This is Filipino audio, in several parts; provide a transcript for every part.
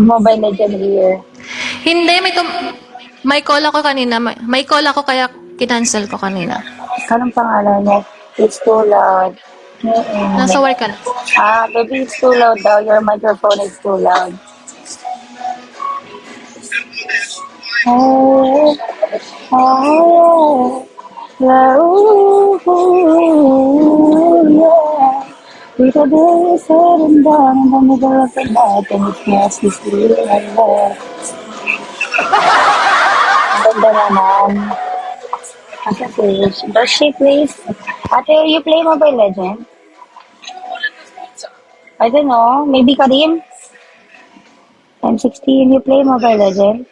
Mobile Legend here. Hindi, may call ako kanina. May call ako kaya kinancel ko kanina. Anong pangalan niya? It's too loud. Nasa work ka na. Baby, it's too loud daw. Your microphone is too loud. Oh, oh, yeah. Dito din sa rindan, ang dami-dami sa natin, it's nasty still like that. Ang ganda naman. Ate Fish, does she please? Ate, you play Mobile Legends? I don't know, maybe Karim? M16, you play Mobile Legends?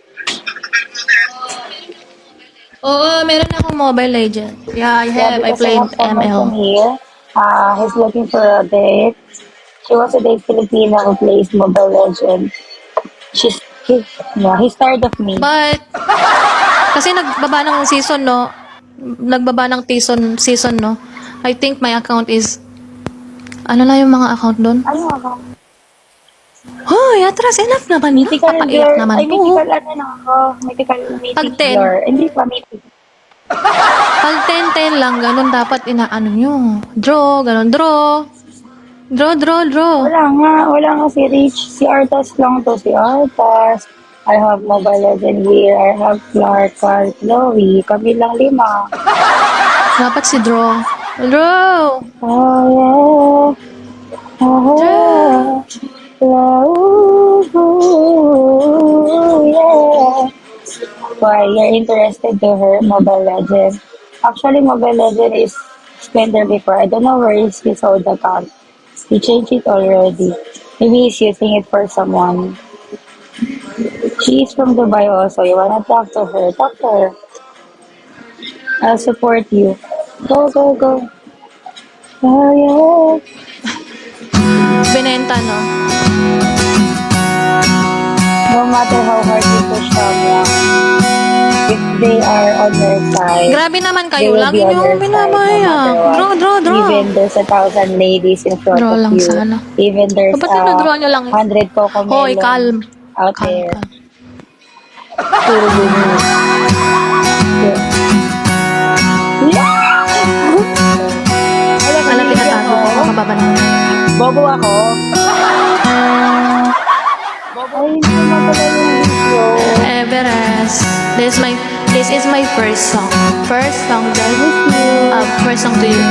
Oo, meron akong Mobile Legend. Yeah, I have. I Because played have someone from ML. here. He's looking for a date. She wants a date Filipino who plays Mobile Legends. He's tired of me. But, kasi nagbaba ng season, no? Nagbaba ng season, no? I think my account is, ano na yung mga account doon? Ano ako? Hoy, atras, enough naman. Mythical Papaiyak girl. naman Ay, po. mythical ano na ako. Mythic Pag 10. girl. Hindi pa mythic. Pag 10-10 lang, ganun dapat inaano nyo. Draw, ganun, draw. Draw. Wala nga si Rich. Si Artas lang to. Si Artas. I have Mobile Legend here. I have Clark, Carl, Chloe. Kami lang 5. Dapat si draw. Draw! Oh, yeah. Oh, yeah. Oh, yeah. Why, you're interested to her Mobile Legend? Actually, Mobile Legend is Splendor before. I don't know where is his old account. He changed it already. Maybe he's using it for someone. She is from Dubai also. You wanna talk to her? Talk to her. I'll support you. Go. Oh, yeah. Binenta, no? No matter how hard you push someone, if they are on your side, Grabe naman they kayo. will Lagi be on nyo your side no binabaya. matter what. Draw. Even there's 1,000 ladies in front Draw of lang you. sana. Even there's Ba't na-draw nyo lang? 100 cocomelons Hoy, calm. out Calm. there. Still you need. Alam, tinatago ko. Makababa na. Bobo ako. Ay, hindi ko matala yung video. Everest. This is my first song. First song that first song to you.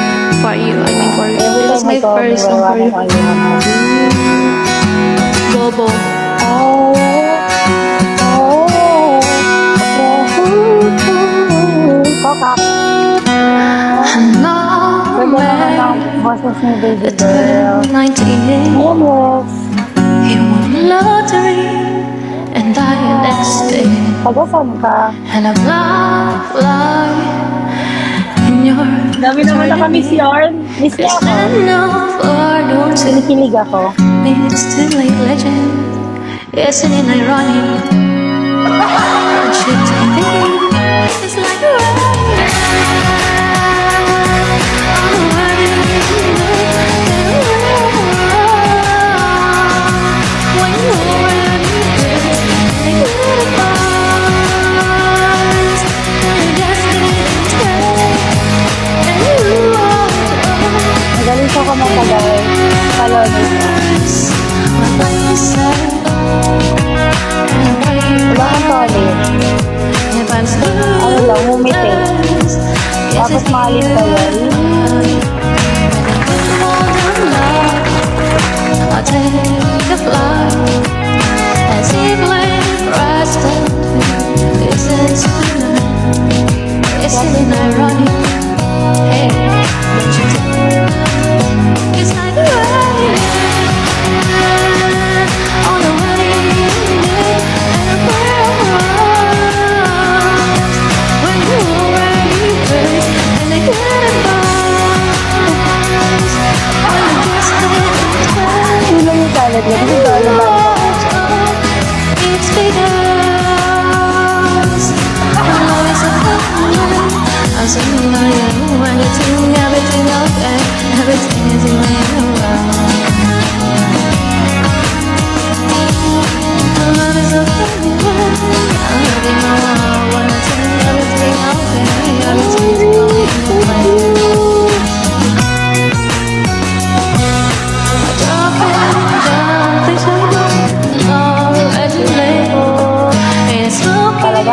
For you. I mean for you. Every This is time my I call me, first song for you. Bobo. Kokak. Hello, Ganda naman ang boses ni baby girl. 98. Yes. He won the lottery and died next day. Taga-saan ka? And a black light in your Dami naman na kami si Yarn. Miss niya ako. enough or don't you Kinikilig ako. it's still a legend. Isn't it ironic? Don't you think it's like a Magaling siya kumatagal. Palonis. Wala kang toilet. Ano lang, humiti. Tapos maalis ka yun. I'll take a flight as if like rust isn't ironic? Hey, don't you think it's like a ride on the wedding day and a paradise when you already faced and they couldn't pass when you just didn't tell. Hindi lang yung salad niya. Hindi ko alam ba?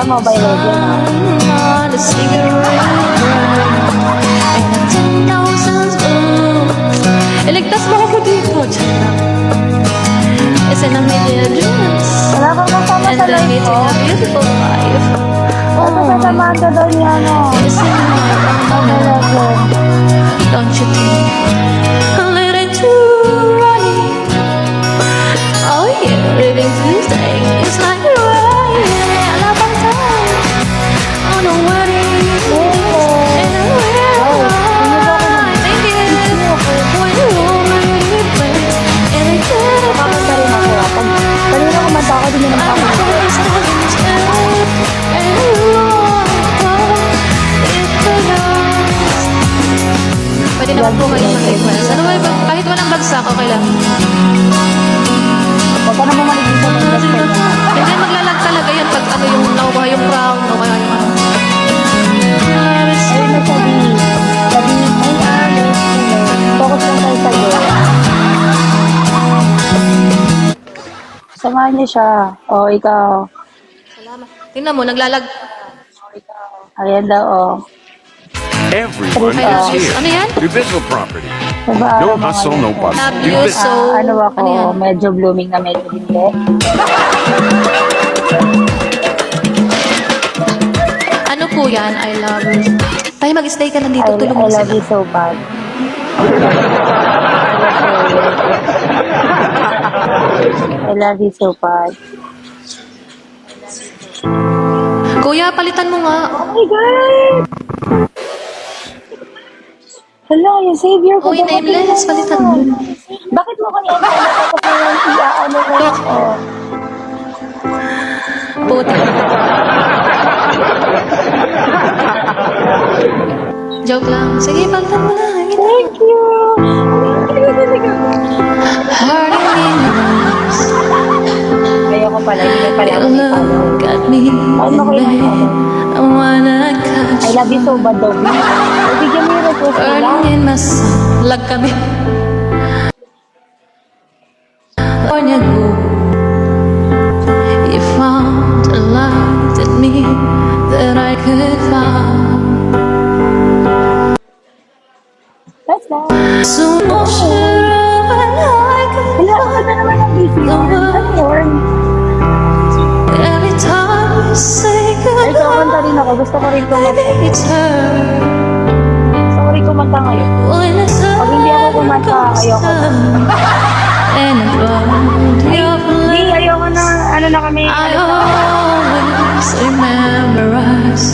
Mobile Legends, ha? on a cigarette and a 10,000 books. Iligtas mo ako dito, Jack. It's in a media dress. Wala kang kasama And sa I'm life meeting mo. a beautiful life. Ito sasamahan ka daw niya, no? It's in Mobile Legends. don't you think a little too running? Oh yeah, living Tuesday is like a riot. I love my time. Oh no worries. And I will ride. Thank you. When you hold my replay, and I get it. Kakanta rin ako, ha? Kanina kumanta ako, di mo naman I'm ako. just and you pwede naman po kayo mag-request. Ano ba, kahit walang bagsak, okay lang. Huwag ka naman maligisa ng best friend mo. Hindi, maglalag talaga yan pag ano yung nakuha yung crown o kaya yung ano. Ayun na sabi. Sabi, ay, focus lang tayo sa'yo. Samahan niyo siya. O, ikaw. Salamat. Tingnan mo, naglalag. Ayan daw, o. Everyone Ay, is here. ano yan? Do business property. Diba, No mga hustle, no ganito. bustle. Do Abuse, business. so... Ano ako, Ano yan? medyo blooming na medyo hindi. Ano po yan? I love you. Tayo mag-stay ka lang dito. I Tulong mo love sila. you so bad. I love you so bad. Kuya, palitan mo nga. Oh my God! Hala, yung savior ko. Uy, nameless. Palitan mo. Bakit mo kanina nakakapulang iaano ko Look. ako? Puti. Joke lang. Sige, palitan mo na. Thank you! Hurting me once. Ayoko pala, hindi ka pala You ako ipalo. look at me Ano ko yung and I wanna catch I love you so bad, Dobby. Bigyan mo yung request nila. burning in my soul. Lag kami. On you go. You found a light in me that I could find. That's that. So much sure when I could Hala, ako na naman ang busy yun. Ano yun? every time you say Ay, kakanta goodbye. rin ako. Gusto ko rin kumanta. It's her. Gusto ko rin kumanta ngayon. When the Pag hindi ako kumanta, sun ayoko goes na. down and above your Hindi, love, ayoko na. Ano na kami? I always memorize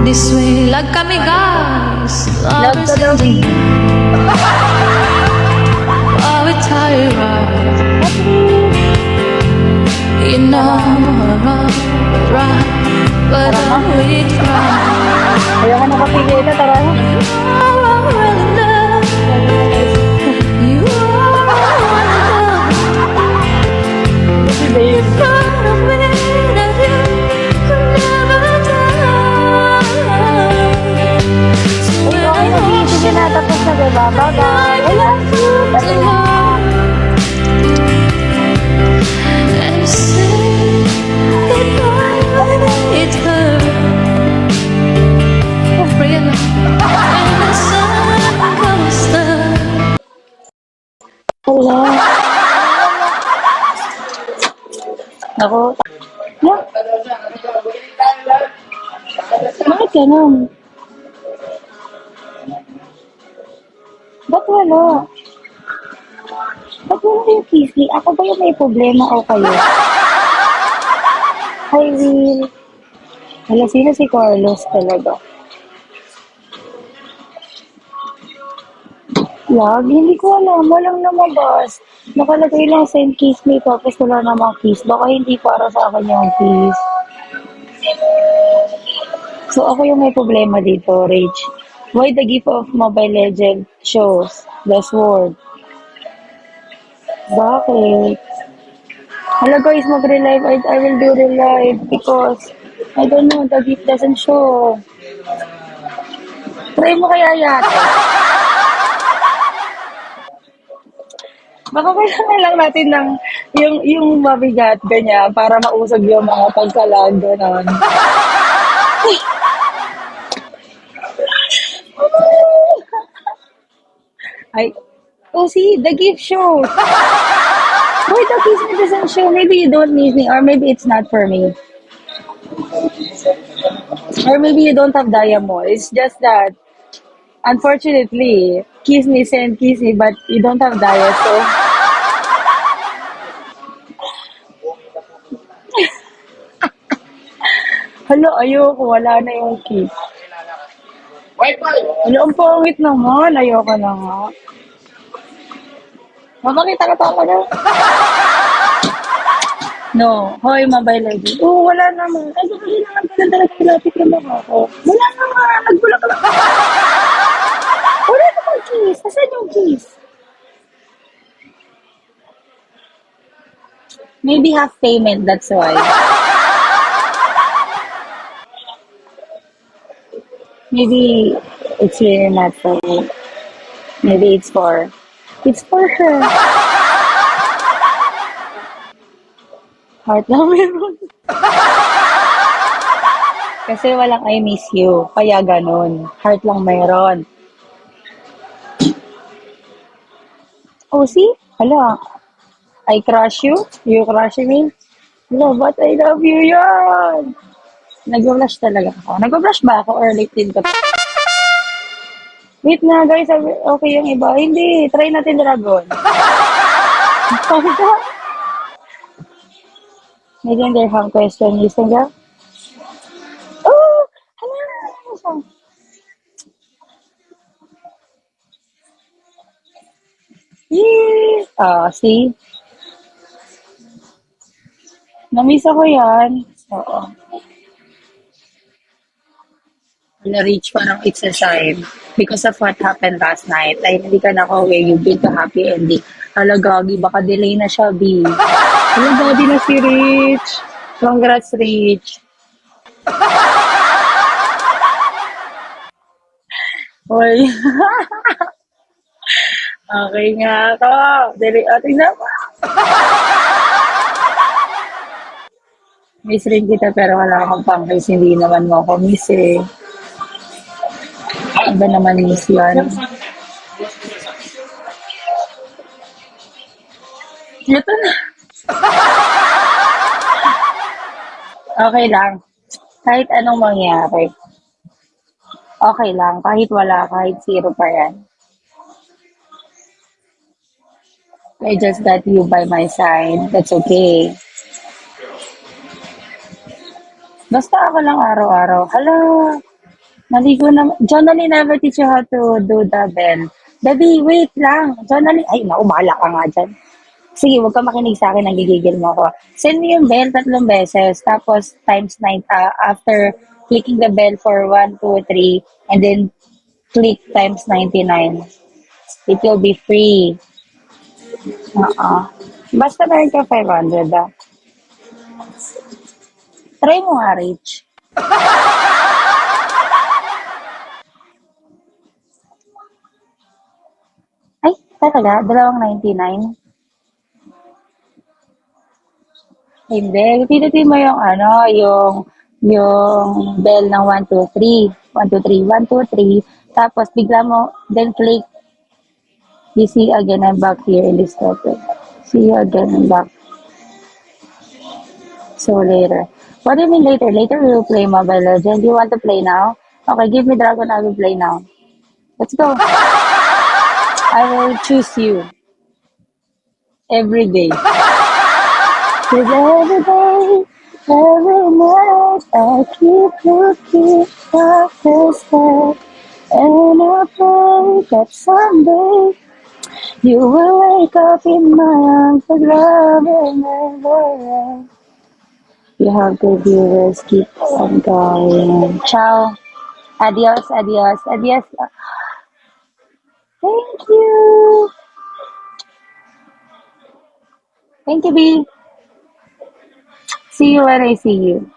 this way. Lag kami, guys. Love Lovers to Dobby. are we tired? You know we're right, but we try. Ayoko na kapigil na. Tara na. I really love you. Are one Si babe. part of me that you could never die. So Ay, when okay na. I Sige na. Tapos na, diba? Bye-bye. I love you. Bye. and you say goodbye, it hurts. Bring it on. And the sun comes down. Hala. Ako. No. Bakit ganun? Ba't wala? Ba't wala yung kissy? Ako ba yung may problema o kayo? Hi, Will. Wala, sino si Carlos talaga? Lag, hindi ko alam. Walang lumabas. Nakalagay lang send kiss me tapos wala namang kiss. Baka hindi para sa akin yung kiss. So ako yung may problema dito, Rage. Why the gift of Mobile Legend shows the sword? Bakit? Hello guys, mag-relive. I will do relive because I don't know, the gift doesn't show. Try mo kaya yate. Baka kailangan lang natin ng yung mabigat, ganyan, para mausog yung mga pagkalag, gano'n. Ay, oh, see, the gift show. Why the kiss me doesn't show? Maybe you don't need me, or maybe it's not for me. Or maybe you don't have diamond. It's just that, unfortunately, kiss me, send kiss me, but you don't have diet, so, hala, ayoko, wala na yung kiss. Hala, ang pangit naman, ayoko na nga. Mapakita ka talaga. No, hoy, mobile lady. Oo, wala naman. Ay, hindi naman pala talaga malapit yung mukha ko. Wala naman, nagbulak lang. Wala namang kiss. Nasaan yung kiss? Maybe half payment, that's why. Maybe it's really not for me. Maybe it's for her. Heart lang meron. Kasi walang I miss you. Kaya ganun. Heart lang meron. Oh, see? Hala, I crush you? You crush me? No, but I love you yan. Nag-blush talaga ako. Nag-blush ba ako or late din ko? Wait na guys, okay yung iba. Hindi, try natin dragon. Pagka, medyo dirham question listen ka? Oh, ano? Yee! Ah, see? Namiss ako yan. Oo. Na-reach parang it's a sign. Because of what happened last night. Ay, hindi ka nakauwi. You've been to happy ending. Hala, gagi. Baka delay na siya, B. Hala, gagi na si Rich. Congrats, Rich. Hoy. Okay nga to. Delay. Tingnan mo. Miss rin kita pero wala akong pang-kiss. Hindi naman mo ako miss eh. Iba naman miss yan. Ito na. Okay lang. Kahit anong mangyari. Okay lang. Kahit wala, kahit zero pa yan. I just got you by my side. That's okay. Basta ako lang araw-araw. Hala, naligo na. Jonally never teach you how to do the bell. Baby, wait lang. Jonally, ay, naku, bahala ka nga dyan. Sige, huwag ka makinig sa akin, nagigigil mo ako. Send me yung bell 3 beses, tapos times 9, after clicking the bell for 1, 2, 3, and then click times 99. It will be free. Basta meron ka 500, ah. Try mo nga, Rich. Ay, talaga? 2.99? Hindi. Pinutin mo yung ano, yung bell ng 1, 2, 3. 1, 2, 3, 1, 2, 3. Tapos bigla mo, then click, you see again, I'm back here in this topic. See you again, I'm back. So later. What do you mean later? Later we will play Mobile Legends. Do you want to play now? Okay, give me Dragon, I will play now. Let's go. I will choose you every day. 'Cause every day, every night, I keep looking at the sky. And I pray that someday you will wake up in my arms with love and never. You have the viewers keep on going. Ciao. Adios, adios, adios. Thank you. Thank you, B. See you when I see you.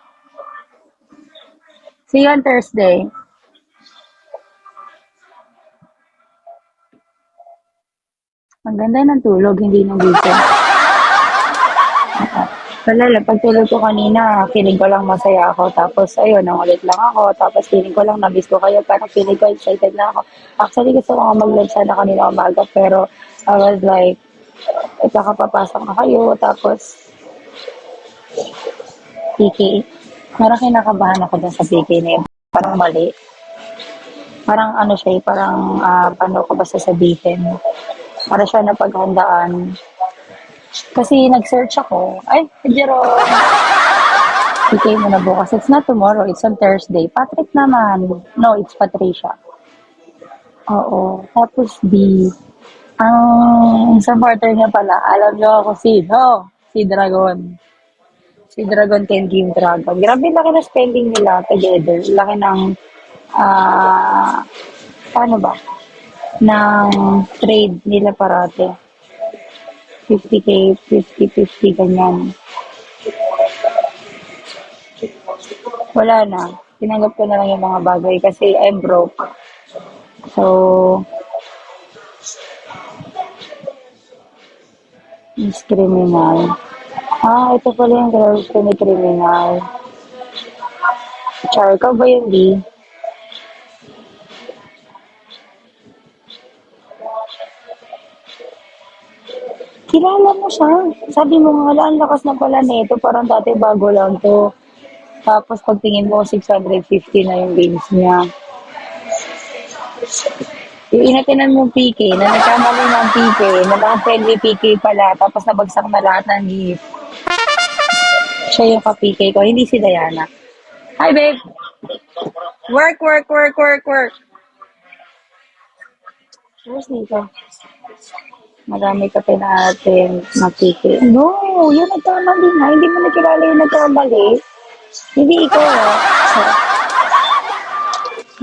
See you on Thursday. Ang ganda ng tulog, hindi ng gising. Wala lang, pagtulog ko kanina, feeling ko lang masaya ako. Tapos, ayun, nangulit lang ako. Tapos, feeling ko lang, namiss ko kayo. Parang feeling ko excited na ako. Actually, gusto ko nga mag-live sana kanina umaga. Pero, I was like, kakapapasok na kayo. Tapos, PK. Parang kinakabahan ako dun sa PK na yun. Parang mali. Parang ano siya, parang, paano ko ba sasabihin? Para siya na paghandaan. Kasi nag-search ako. Ay, Jerome. PK mo na bukas. It's not tomorrow. It's on Thursday. Patrick naman. No, it's Patricia. Oo. Tapos B. Ang supporter niya pala, alam niyo ako sino? Si Dragon. Si Dragon can give Dragon. Grabe laki na spending nila together. Laki ng, ah, paano ba? Ng trade nila parate. 50K, 50-50, ganyan. Wala na. Tinanggap ko na lang yung mga bagay kasi I'm broke. So, Miss Criminal. Ito pala yung girls ko ni Criminal. Char, ka ba yun, Di? Kilala mo siya. Sabi mo nga, "Hala, ang lakas na pala nito. Parang dati bago lang to." Tapos pagtingin mo, 650 na yung games niya. Yung inatinan mo PK, na nagkamali ng PK, na naka-friendly PK pala, tapos nabagsak na lahat ng gift. Siya yung ka-PK ko, hindi si Diana. Hi, babe! Work, work, work, work, work! Where's dito? Marami ka natin na PK. No, yung nagkamali nga. Hindi mo nakilala yung nagkamali. Hindi ikaw, So,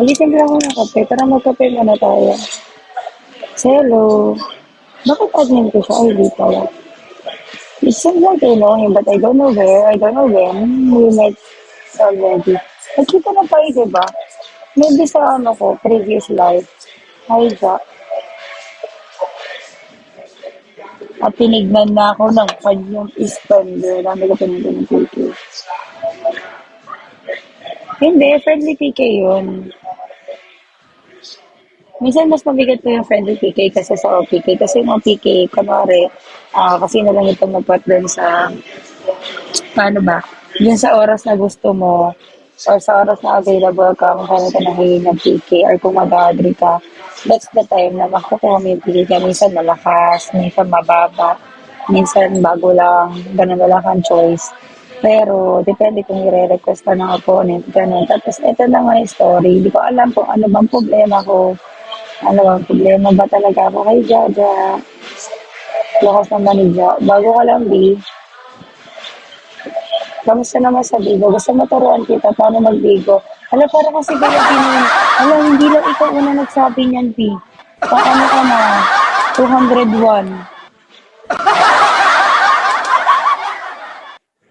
magising lang ako ng kape. Tara magkape muna tayo. Hello. Bakit admin ko siya? Ay, di pala. It seems like I know him, but I don't know where. I don't know when. We met already. Nagkita na tayo, diba? Maybe sa ano ko, previous life. Hi, Jack. At tinignan na ako ng kanyang spender. Dami ko pinignan ng PK. Hindi, friendly PK yun. Minsan mas mabigat po yung friendly PK kasi sa OPK. Kasi yung OPK, kunwari, kasi na lang itong mag-partner sa, paano ba, yun sa oras na gusto mo, or sa oras na available ka, kung kaya ka nahingin ng PK, or kung mag-agree ka, that's the time na makukuha mo yung PK ka. Minsan malakas, minsan mababa, minsan bago lang, ganun wala kang choice. Pero, depende kung i-request ka ng opponent, ganun. Tapos, ito na nga yung story. Hindi ko alam kung ano bang problema ko. Ano bang problema ba talaga ako kay Jaja? Lakas naman ni Ja. Bago ka lang, B. Kamusta naman sa Bigo? Gusto maturuan kita paano mag-Bigo. Alam, para kasi kaya pinun. Alam, hindi lang ikaw una nagsabi niyan, B. Paano ka na? 201.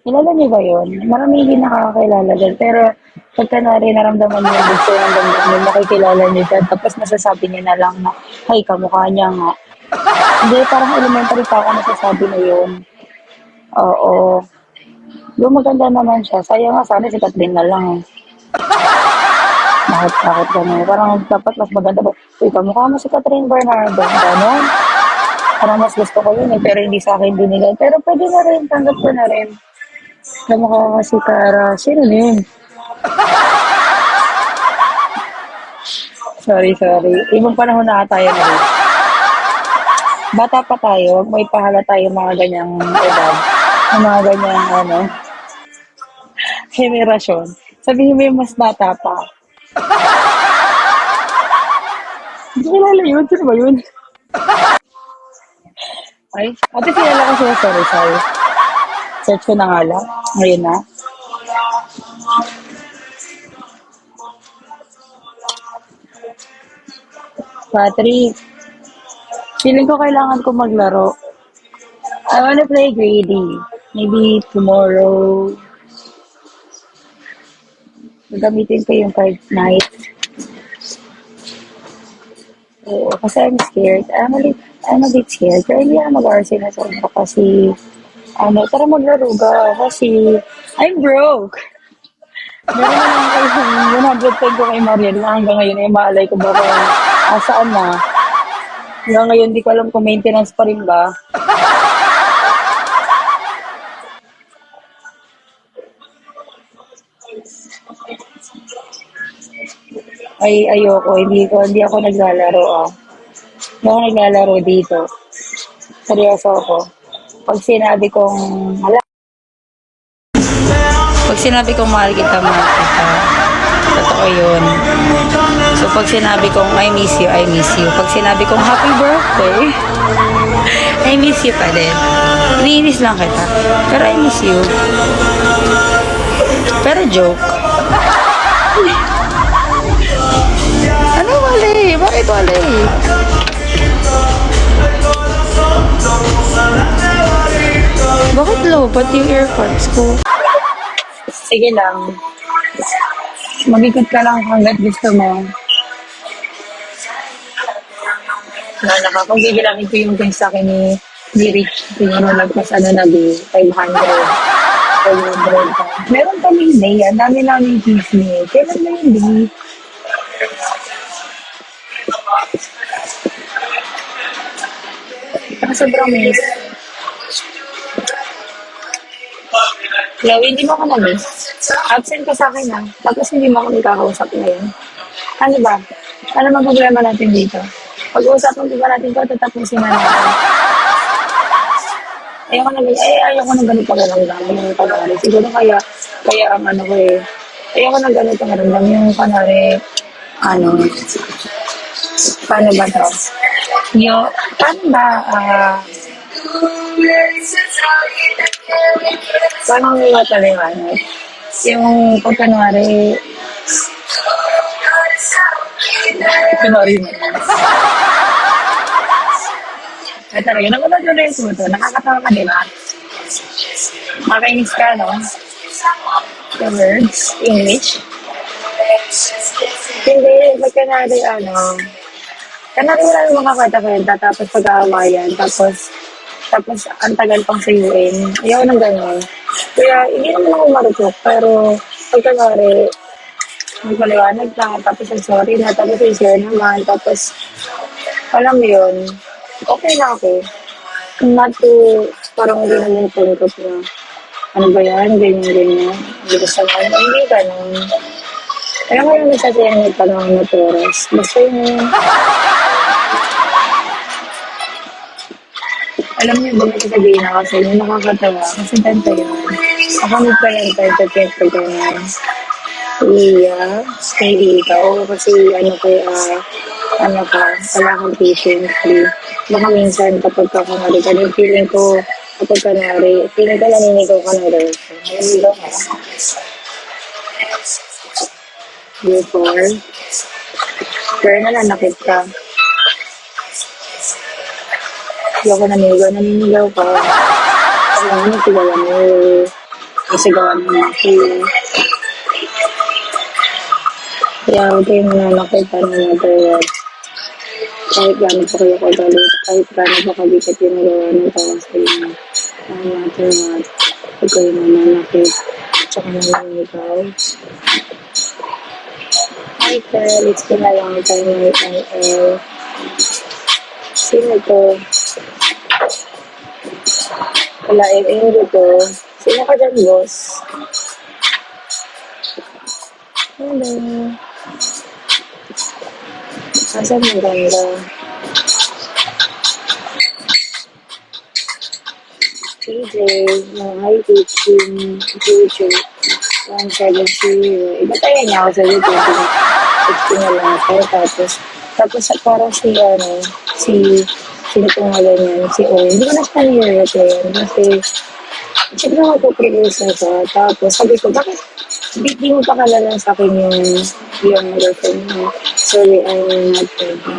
Kilala niyo ba yun? Marami hindi nakakakilala din. Pero pagka naramdaman niyo yung gusto ng damdamin, makikilala niyo siya. Tapos masasabi niya na lang na, "Hay, kamukha niya nga." Hindi, parang elementary pa ako nasasabi na yun. Oo. Yung maganda naman siya. Sayang nga sana si Catherine na lang. Bakit gano'n? Parang dapat mas maganda ba? Uy, kamukha mo si Catherine Bernardo. Gano'n? Parang mas gusto ko yun eh. Pero hindi sa akin binigay. Pero pwede na rin. Tanggap ko na rin. Kamukha ko si Cara. Sino na yun? Sorry. Ibang panahon na tayo na rin. Bata pa tayo. Huwag mo ipahala tayo mga ganyang edad. Mga ganyang henerasyon. Sabihin mo yung mas bata pa. Hindi ko kilala yun. Sino ba yun? Ay, ate kilala ko siya. Sorry. Search ko na nga lang. Ngayon na. Patrick, feeling ko kailangan ko maglaro. I wanna play Grady. Maybe tomorrow. Gagamitin ko yung card night. Oo, kasi I'm scared. I'm a bit scared. Pero hindi ako mag-RC na sobrang kasi Ano, tara maglaro ka kasi I'm broke. Meron na lang kayo 110 ko kay Mariela hanggang ngayon ay maalay ko ba kung saan na. Hanggang ngayon di ko alam kung maintenance pa rin ba. Ay, ayoko, hindi ako naglalaro ah. Hindi ako naglalaro dito. Seryoso ako. Pag sinabi kong, hala, pag sinabi kong mahal kita, totoo yun. So, pag sinabi kong I miss you, I miss you. Pag sinabi kong happy birthday, I miss you pa din. Iniinis lang kita. Pero I miss you. Pero joke. Ano mali? Bakit mali? Bakit low? Pati yung earpods ko. Sige lang. Mag-ikot ka lang hanggat gusto mo. Nalaka, kung bibilangin ko yung things sa akin ni Rich, yung nagpas ano na di, 500. 500. Meron kaming day, ang dami namin chismis. Kailan na yun di? Sobrang miss. Chloe, hindi mo ako na-miss. Absent ka sa akin Tapos hindi mo ako nagkakausap ngayon. Ano ba? Ano bang problema natin dito? Pag-uusapan ko ba natin ito, tatapusin na natin. Ayoko na ganito karamdam yung kanari. Siguro kaya ang ano ko eh. Ayoko na ganito karamdam yung kanari, ano, paano ba to? Paano ba, paano may mataliwanag? Yung pag kunwari mo. Ay talaga, nagulat ko na yung suto. Nakakatawa ka, di ba? Makainis ka, no? The words, English. Hindi, pag kanari wala yung mga kwenta-kwenta, tapos pag-aamayan, tapos ang tagal pang sayuin. Ayaw nang gano'n. Kaya, hindi naman ako marupok, pero pag kanari, magpaliwanag na, tapos ang sorry na, tapos ang share naman, tapos, alam mo yun, okay na ako. Not to, parang hindi naman tungkot na, ano ba yan, ganyan. Hindi ko sa mga, hindi ganun. Kaya mo yung nagsasaya ng panahon na oras. Basta yung, alam niyo ba sasabihin na kasi yung nakakatawa, kasi ganito yun. Ako nagpa-entertain pag ganyan. Iya, hindi ikaw. Kasi wala kang patience. Baka minsan kapag kakamari ka, yung feeling ko, kapag kanari, feeling ko naninigaw ka na rin. Naninigaw ka. Before, pero nananakit ka. Hindi ako naninigaw ka. Alam mo, sigawan mo. Sigawan mo ako. Kaya huwag kayong nananakit na natin. Kahit gano'n pa kayo kagalit, kahit gano'n pa kabigat yung nagawa ng tao sa inyo. No matter what, huwag kayong nananakit. Tsaka naninigaw. Hi, Kel. It's been a long time with IL. Sino to? Wala, Ingo to. Sino ka dyan, boss? Hello. Asan ang ganda? PJ, hi, teaching, future, 170. Iba tayo niya ako sa YouTube. 16 na lang ako. Tapos parang sino pong yan, si O. Hindi ko na siya nire-replay kasi siyempre mag-produce na siya. Tapos sabi ko, bakit di mo pa kalala sa akin yung girlfriend mo? Sorry, I'm not ready.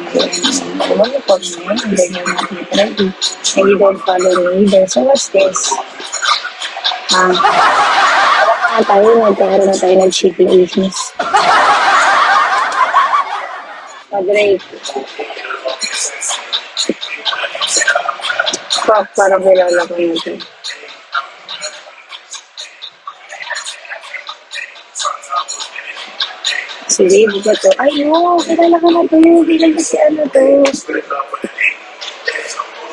Wala po mo, hindi mo not ready. And you don't follow me either. So what's this? Nagkaroon na tayo ng cheating issues. Pag-rate. Parang kilala ko nito. Si Dave ba to? Ay, no, kilala ko na to. Kilala ko si ano to.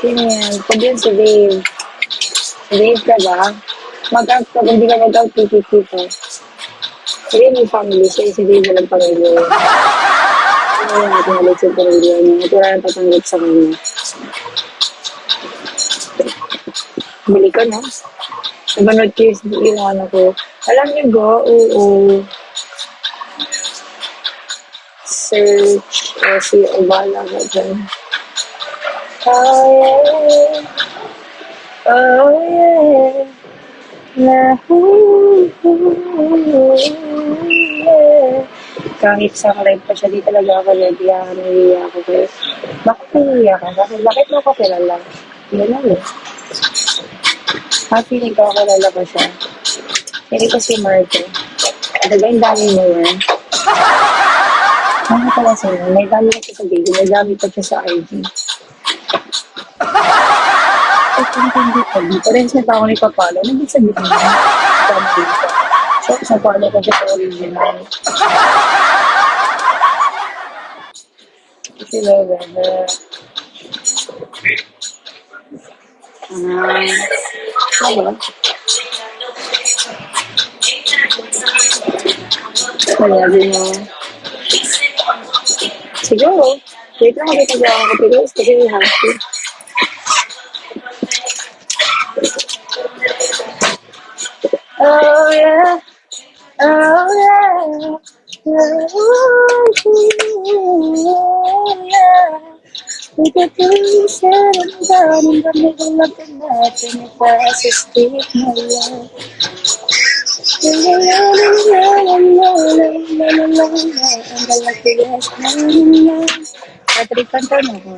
Sino yan? Pag yun si Dave. Si Dave ka ba? Mag-out ka, hindi ka mag-out, titi ko. Si Dave may family, so si Dave walang pamilya. Ano yung natin halit sa pamilya niya? Ito lang tatanggap sa kanya. Bili ka na. Nabanood ko yung ano ko. Alam niyo ba? Oo. Search. Si Obala ka dyan. Oh yeah. Oh yeah. Na yeah. Kahit sa live pa siya, di talaga ako ready. Naiiyak ako. Pero, bakit naiiyak ka? Bakit mo ko kilala? Hindi na eh. Feeling ko kilala ko siya. Feeling ko si Marco. Talaga yung dami mo yan. Ano pala sa'yo? May dami ko sa baby. May dami ko siya sa IG. Hindi ko. Difference na ako ni Papalo. Nandun sa bigyan niya. Dami dito. So, sa palo ko siya sa original. Sila ganda. Ano? Kaya din mo. Siguro. Wait lang, kita ko ako kapag kasi yung happy. Oh yeah. Oh yeah. Oh yeah. We could do this and down in the middle of the night and it was a street my love. And the luckiest man in love. Patrick Cantona ko.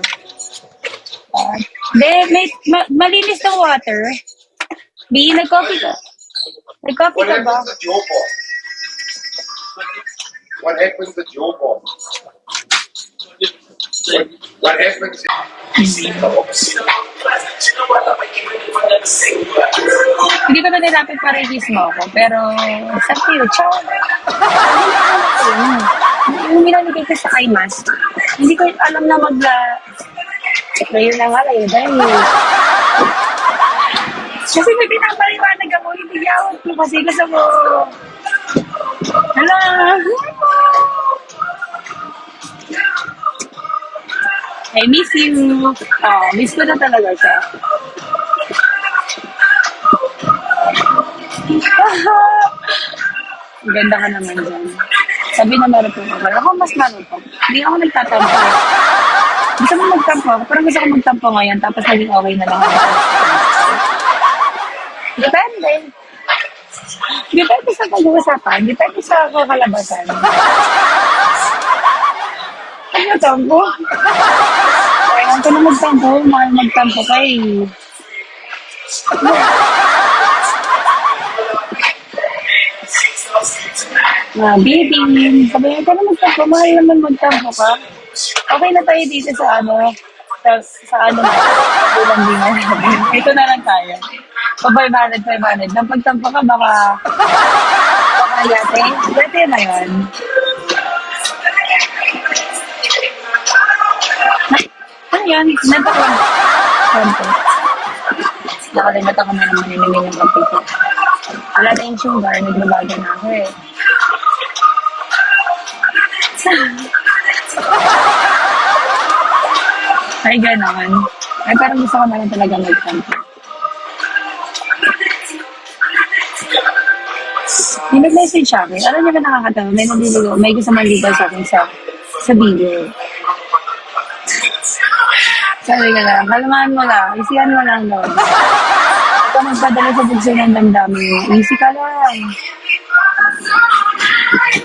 Malinis ng water. Bi, nag-coffee ka. Nag-coffee What ka ba? happens to Joe Bob? What happens to Joe Bob? What happens? Hindi ko na nilapit para i-kiss mo ako. Pero, sa tiyo, ciao. Hindi na nilipit sa kay Mas. Hindi ko alam na Ngayon na nga, dahil. Kasi may pinapaliwanag ako, hindi yawag ko kasi gusto mo. Hala! I miss you. Oh, miss ko na talaga siya. Ganda ka naman dyan. Sabi na marupong ako. Ako mas marupong. Hindi ako nagtatampo. Gusto mo magtampo ako. Parang gusto ko magtampo ngayon tapos naging okay na lang ako. Depende. Depende sa pag-uusapan. Depende sa kakalabasan. Ano tampo? Kaya ka na magtampo. Mahal magtampo ka eh. Baby, sabi ka na magtampo. Mahal naman magtampo ka. Okay na tayo dito sa sa bulang dinner. Ito na lang tayo. Pa-500. Nang pagtampo ka, baka yate. Yate na yun. Ano yan? Nantak lang. Konti. Nakalimutan ko na naman inimin yung kapito. Wala na yung sugar, nagbabaga na ako eh. Ay, gano'n. Ay, parang gusto ko na lang talaga magtampo. Yung nag-message sa akin, alam niyo ba nakakatawa? May gusto maligaw sa akin sa video. Sabi ka lang, kalmahan mo lang, isihan mo lang doon. Huwag ka magpadala sa bugso ng damdamin mo. Easy ka lang.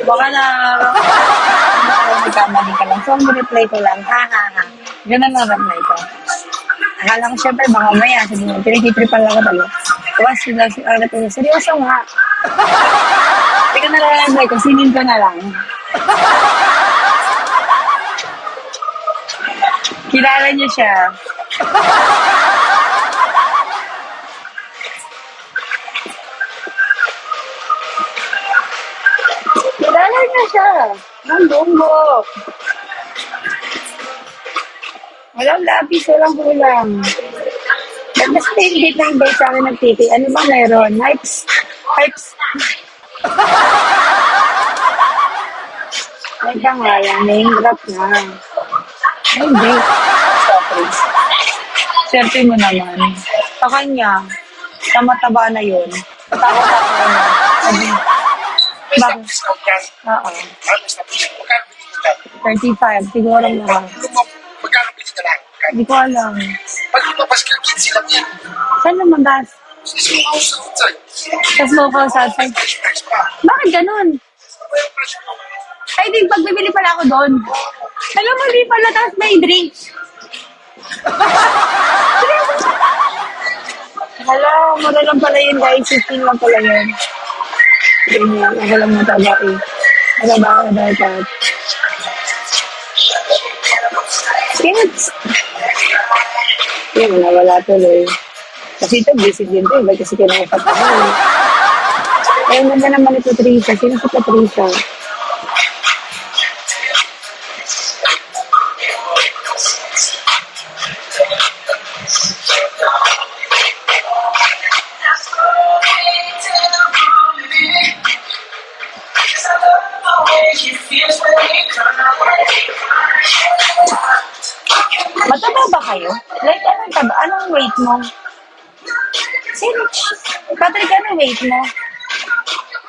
Baka magkamali ka lang. So, ang reply ko lang, ha. Ganun ang reply ko. Akala ko syempre, baka maya, sabi mo, pinag-tripan lang ako talaga. Tapos, seryoso nga. Hindi ko na-reply ko, sinin ko na lang. Kilala niyo siya. Kilala niyo siya. Ang bongo. Walang lapis, walang kulang. Tapos hindi na invite sa akin ng titi. Ano ba meron? Hypes. Hypes. Ay ka nga yan. Name drop na. Ay, hindi. Sorry. Swerte mo naman. Sa kanya, sa mataba na yun. Takot-takot na. Sabi, Basta bakit? discount yan. Oo. Ano sa magkano bili ka lang? 35. Siguro na. Magkano bili ka lang? Hindi ko alam. Pag lumabas ka, 15 lang yan. Saan lumabas? Sa isang house outside. Sa smokehouse outside. Price pa. Bakit ganun? Ano yung presyo mo? Ay, di, pagbibili pala ako doon. Alam mo, di pala, tapos may drinks. Hala, mura lang pala yun, guys. 15 lang pala yun. Ganyan, ako lang mataba eh. Mataba ako dapat. Kids! Yun, nawala tuloy. Kasi ito, busy din ito. Ba't kasi kinakapat ako eh. Ayun ganda naman ito, Patricia. Sino si Patricia? Mataba ba kayo? Like, anong taba? Anong weight mo? Sino? Patrick, anong weight mo?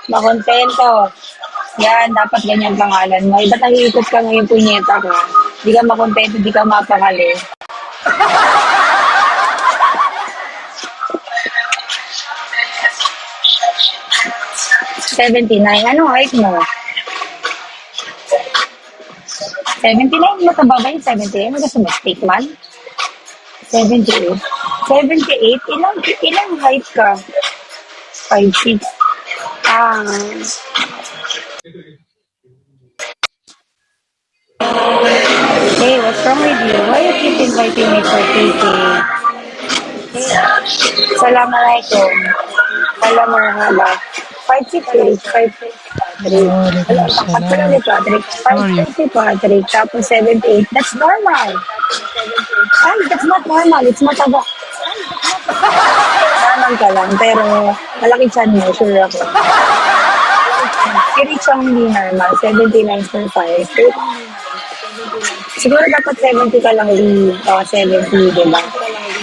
Makontento. Yan, dapat ganyan pangalan mo. Iba't nag-iikot ka ngayon, punyeta ka. Di ka makontento, di ka mapakali. $79. Anong height mo? 79? Mataba ba yung 79? Gusto mo steak man? 78. 78? Ilang height ka? 5'6". Ah. Hey, what's wrong with you? Why you keep inviting me for cooking? Assalamualaikum. Salam marhaba. 5'6", 5'6", Patrick. Ang pala ni Patrick. 5'6" si Patrick, tapos 78. That's normal. Ay, that's not normal. It's mataba. Normal ka lang, pero malaki chan mo, sure ako. Si Rich ang hindi normal, 79.5. Siguro dapat 70 ka lang, Lee. O, 70, diba?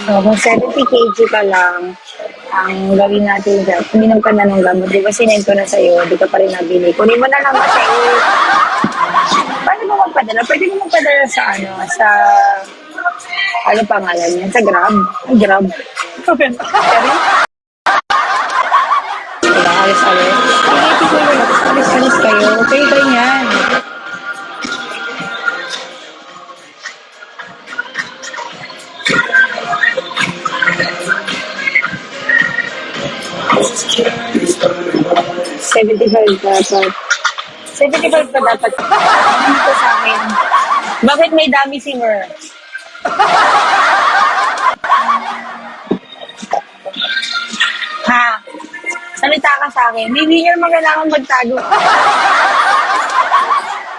So, kung 70 kg ka lang, ang gawin natin dyan, uminom ka na ng gamot. Di ba sinend ko na sa'yo, di ka pa rin nabili. Kunin mo na lang kasi. Paano mo magpadala? Pwede mo magpadala sa ano, sa, ano pangalan niya? Sa Grab? Ay, Grab. Pero, diba, alis-alis. Ay, siguro, alis-alis kayo. Okay, ganyan. $75 dapat. $75 pa dapat. Dito sa akin. Bakit may dami si Mer? Ha? Salita ka sa akin. Hindi nyo naman kailangan magtago.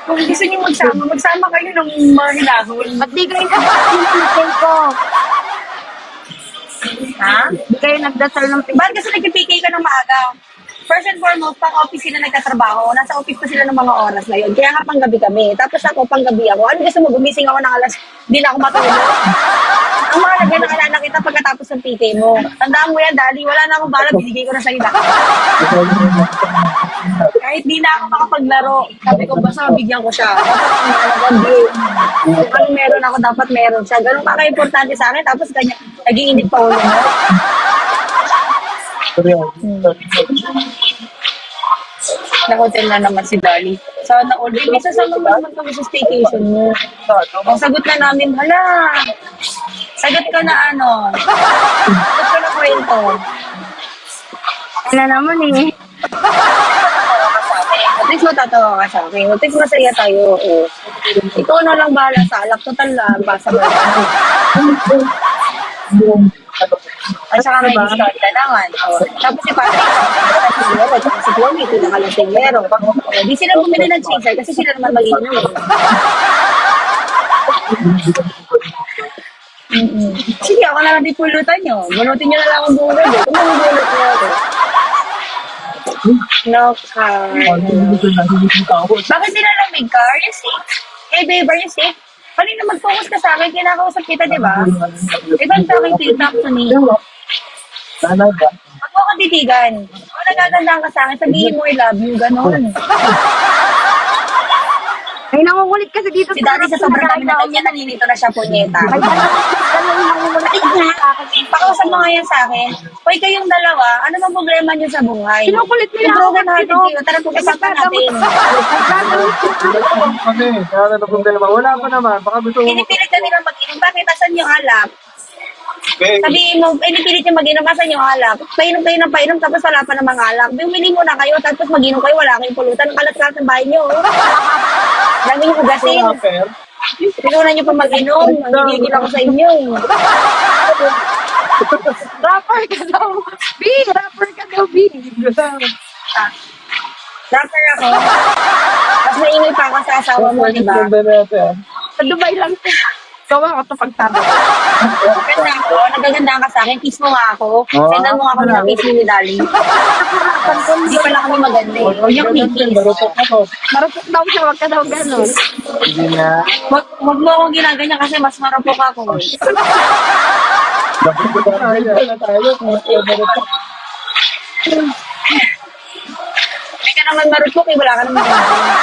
Kung gusto nyo magsama kayo ng mahinahon. Ba't di kayo nagdasal ko? Ha? Di kayo nagdasal ng Bakit kasi nag-PK ka ng maaga? First and foremost, pang office sila nagtatrabaho. Nasa office pa sila ng mga oras na yun. Kaya nga panggabi kami. Tapos ako, panggabi ako. Ano gusto mo? Gumising ako ng alas, hindi na ako matulog. Ang mahalaga na kalala kita pagkatapos ng PK mo. Tandaan mo yan, Dali. Wala na akong bala. Binigay ko na sa'yo lahat. Kahit di na ako makapaglaro. Sabi ko, basta mabigyan ko siya. Dapat ang mahalaga, kung ano meron ako, dapat meron siya. Ganun pa ka-importante sa akin. Tapos kanya, naging init pa ulo mo. Na-hotel na naman si Dali. Sana all. Baby, sasama mo naman kami sa staycation mo. Ang sagot na namin, hala. Sagot ka na ano. Sagot ka na kwento. Ano naman eh. At least matatawa ka sa akin. At least masaya tayo. Oo. Ikaw na lang bahala sa alak. Total lang. Basa ba? At saka may discount ka naman. Oh. Tapos si Patrick, si 1, may pinakalasing meron. Di sila bumili ng chaser kasi sila naman mag-inom. Sige, ako na lang di pulutan nyo. Bunutin nyo na lang ang bunod. Kung mabubunot nyo ako. No car. Bakit nilalamig ka? Are you sick? Hey babe, are you sick? Kanina mag-focus ka sa akin, kinakausap kita, di ba? Diba ang aking TikTok to me? Huwag mo akong titigan. Kung nagagandaan ka sa akin, sabihin mo I love you, ganon. Ay, nangungulit kasi dito Si daddy sa sobrang dami na kanya, naninito na siya, punyeta. Ay, nangungulit kasi sa akin. Pakausap mo nga yan sa akin. Hoy, kayong dalawa, ano bang problema niyo sa buhay? Kinukulit nila Yung ako broken hearted kasi, kayo, tara pag-usapan natin. Kami, kaya na problema. Wala pa naman. Baka gusto mo. Pinipilit ka nilang mag-inom. Bakit? Asan yung alak? Okay. Sabihin mo, pinipilit yung mag-inom. Asan yung alak? Painom kayo ng painom, tapos wala pa namang alak. Bumili muna kayo, tapos mag-inom kayo, wala kayong pulutan. Kalat-kalat ng bahay niyo. Oh. Dami yung hugasin. Pinunan niyo pa mag-inom. Nanggigil ako sa inyo. Rapper ka daw. B, rapper ka daw, B. Rapper ako. Tapos naingay pa ako sa asawa mo, di ba? Sa Dubai lang to. Gawa ko to pagsabi. Ganda ako, nagagandaan ka sa akin. Kiss mo nga ako. Sendan mo nga ako ng kiss ni Dali. Hindi pala kami maganda eh. Huwag niyong kiss. Marupok daw siya, wag ka daw ganun. Hindi na. Huwag mo akong ginaganyan kasi mas marupok ako. Hindi ka naman marupok eh. Wala ka naman ginaganyan.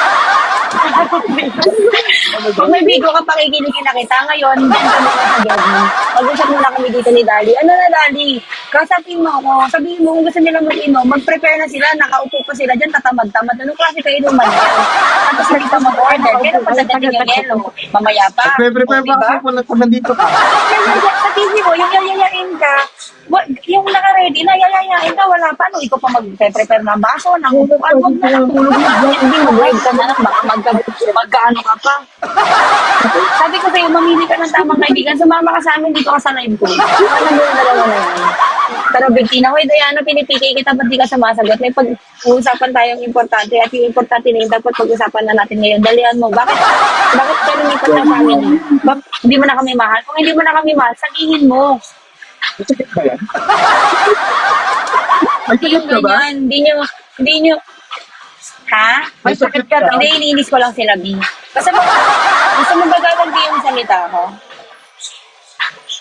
Kung may bigo ka pakikiligin na kita, ngayon, dyan ka muna sa Gedli. Mag-usap muna kami dito ni Dali. Ano na, Dali? Kasapin mo ako. Sabihin mo kung gusto nila mag-inom, mag-prepare na sila, nakaupo pa sila dyan, tatamad-tamad. Anong klase kayo inuman yan? Tapos hindi ka mag-order. Pero pagdating yung yelo, mamaya pa. Prepare O, ba diba? ako kung nandito ka? Sa TV mo, yung yayayain ka, yung naka-ready na, yayayain ka, wala pa. No, ikaw pa mag-prepare ng baso, ng upuan, huwag na lang, tulog na. Hindi mo break ka na lang, baka magkaano ka pa. Sabi ko sa'yo, mamili ka ng tamang kaibigan, sumama ka sa amin, dito ka sa live ko. Ano mo yung dalawa na yan? Pero Bettina, hoy Diana, pinipigay kita, ba't di ka sumasagot? May pag-uusapan tayong importante at yung importante na yung dapat pag-usapan na natin ngayon. Dalihan mo, bakit pero nipat na sa amin? Hindi mo na kami mahal? Kung hindi mo na kami mahal, sabihin mo. Masakit ba yan? May Hindi sakit yung ka ba? ganyan, hindi nyo, ha? May sakit ka daw? Hindi, iniinis ko lang sila, B. Gusto mo ba gaganti yung salita ko?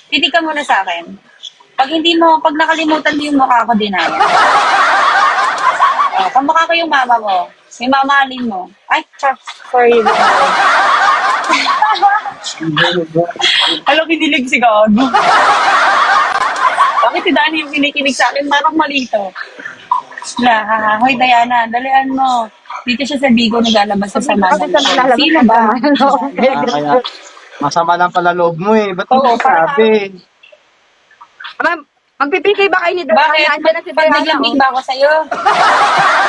Titig ka muna sa akin. Pag nakalimutan mo yung mukha ko, dinaya. Kamukha ko yung mama mo. May mamahalin mo. Ay, sorry. Alam, kinilig si Gago. Bakit si Dani yung kinikilig sa akin? Parang malito. Hoy Diana, dalian mo. Dito siya sa Bigo, naglalabas sa Samana. Sino ba? Kaya masama lang pala loob mo eh. Ba't Oo, hindi sabi? Ma'am, magpipigay ba kayo ni Diana? Bakit? Andiyan na si Pag Diana. naglambing ba ako sa'yo?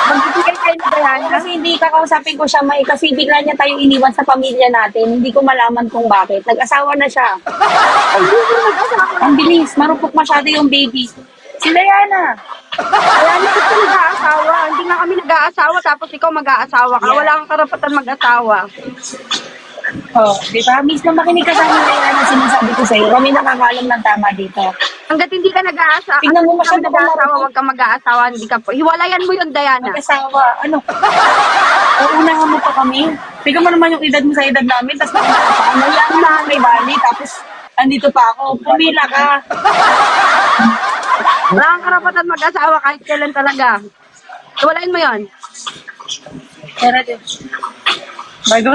Magpipigay kayo ni Diana. Kasi hindi kakausapin ko siya, kasi bigla niya tayo iniwan sa pamilya natin. Hindi ko malaman kung bakit. Nag-asawa na siya. Ang bilis, marupok masyado yung baby. Si Diana. Kaya hindi ka nag-aasawa. Hindi nga kami nag-aasawa, tapos ikaw mag-aasawa ka. Yeah. Wala kang karapatan mag-asawa. Oh, di ba? Mismo makinig ka sa amin, Diana, sinasabi ko sa'yo. Kami nakakalam ng tama dito. Hanggat hindi ka nag-aasawa, Tingnan mo masyado kung nag-aasawa, marunong. huwag ka mag-aasawa, hindi ka po. Hiwalayan mo yun, Diana. Mag-asawa. Ano? Uunahan mo pa kami. Tingnan mo naman yung edad mo sa edad namin, tapos mayaman na may bali, tapos andito pa ako. Pumila ka. Wala kang karapatan mag-asawa kahit kailan talaga. Hiwalayan mo yun. Pero, bago.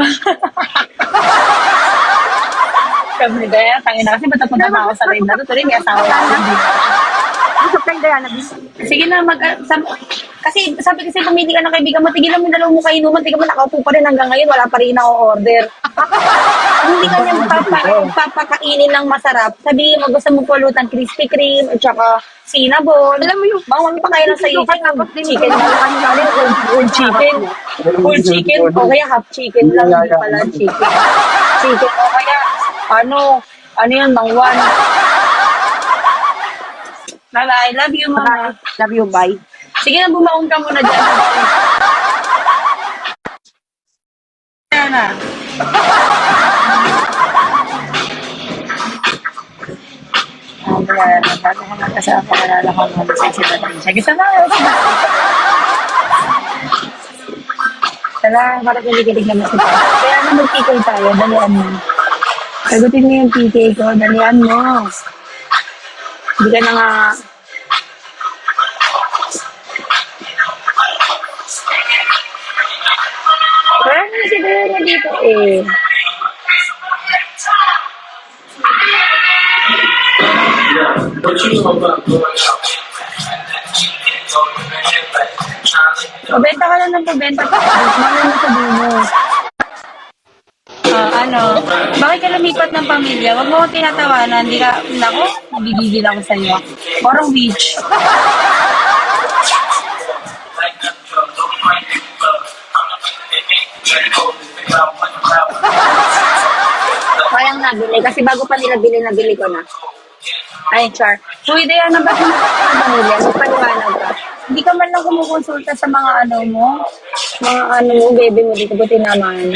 Kami daya, tangin na kasi ba't napunta pa ako sa live na to? Tuloy, may asawa ako. Usap kayo, Diana. Sige na, kasi sabi kasi pumili ka ng kaibigan mo, tigilan mo yung dalawang mukha inuman, tignan mo nakaupo pa rin hanggang ngayon, wala pa rin ako-order. Kung hindi ka niya papakainin ng masarap, sabihin mo gusto mo pulutan Krispy Kreme, at saka cinnabon. Alam mo yung Bawang pa kayo ng sayo, tapos chicken lang, whole chicken, o kaya half chicken lang, hindi pala chicken. Chicken, o kaya, ano yun, mangwan. Lala, I love you, mama. Love you, bye. Sige na, bumaon ka muna dyan. Kaya na. Wala na. Bago ko magkasama, pangalala ko mga sisipatin siya. Gusto mo? Tala, para kilig-kilig naman si Papa. Kaya na mag-PK tayo, dalian mo. Sagutin mo yung PK ko, dalian mo. Hindi ka na nga... Kaya nga siguro na dito eh. Pabenta ka lang ng pabenta ka. Mamaya mo sabihin mo. Bakit ka lumipat ng pamilya? Huwag mo akong tinatawanan. Hindi ka, nako, nabibigil ako sa'yo. Orong beach. Kayang nabili. Kasi bago pa nila bili, nabili ko na. Ay, Char. Uy, Diana, ba't mo ng pamilya? Magpaliwanag ka. Hindi ka man lang kumukonsulta sa mga baby mo dito. Buti naman.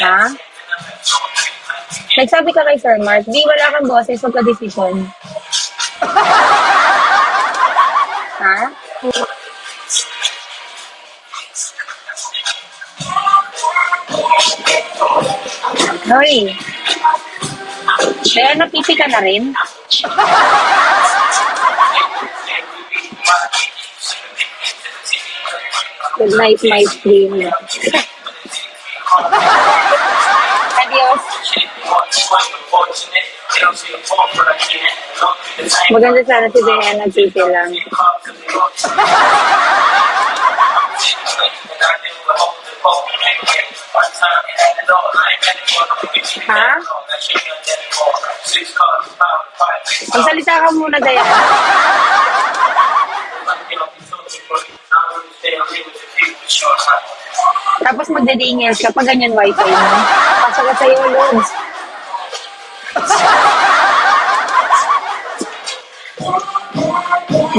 Ha? Nagsabi ka kay Sir Mark, di wala kang boses, huwag ka decision. Ha? Hoy. Kaya napipi ka na rin? Good night, my dream. Adios. Maganda sana si Diana, titi lang. Ha? Magsalita ka muna, Diana. Tapos magdadingil ka pag ganyan wifi mo. Pasok ka sa'yo, Lods.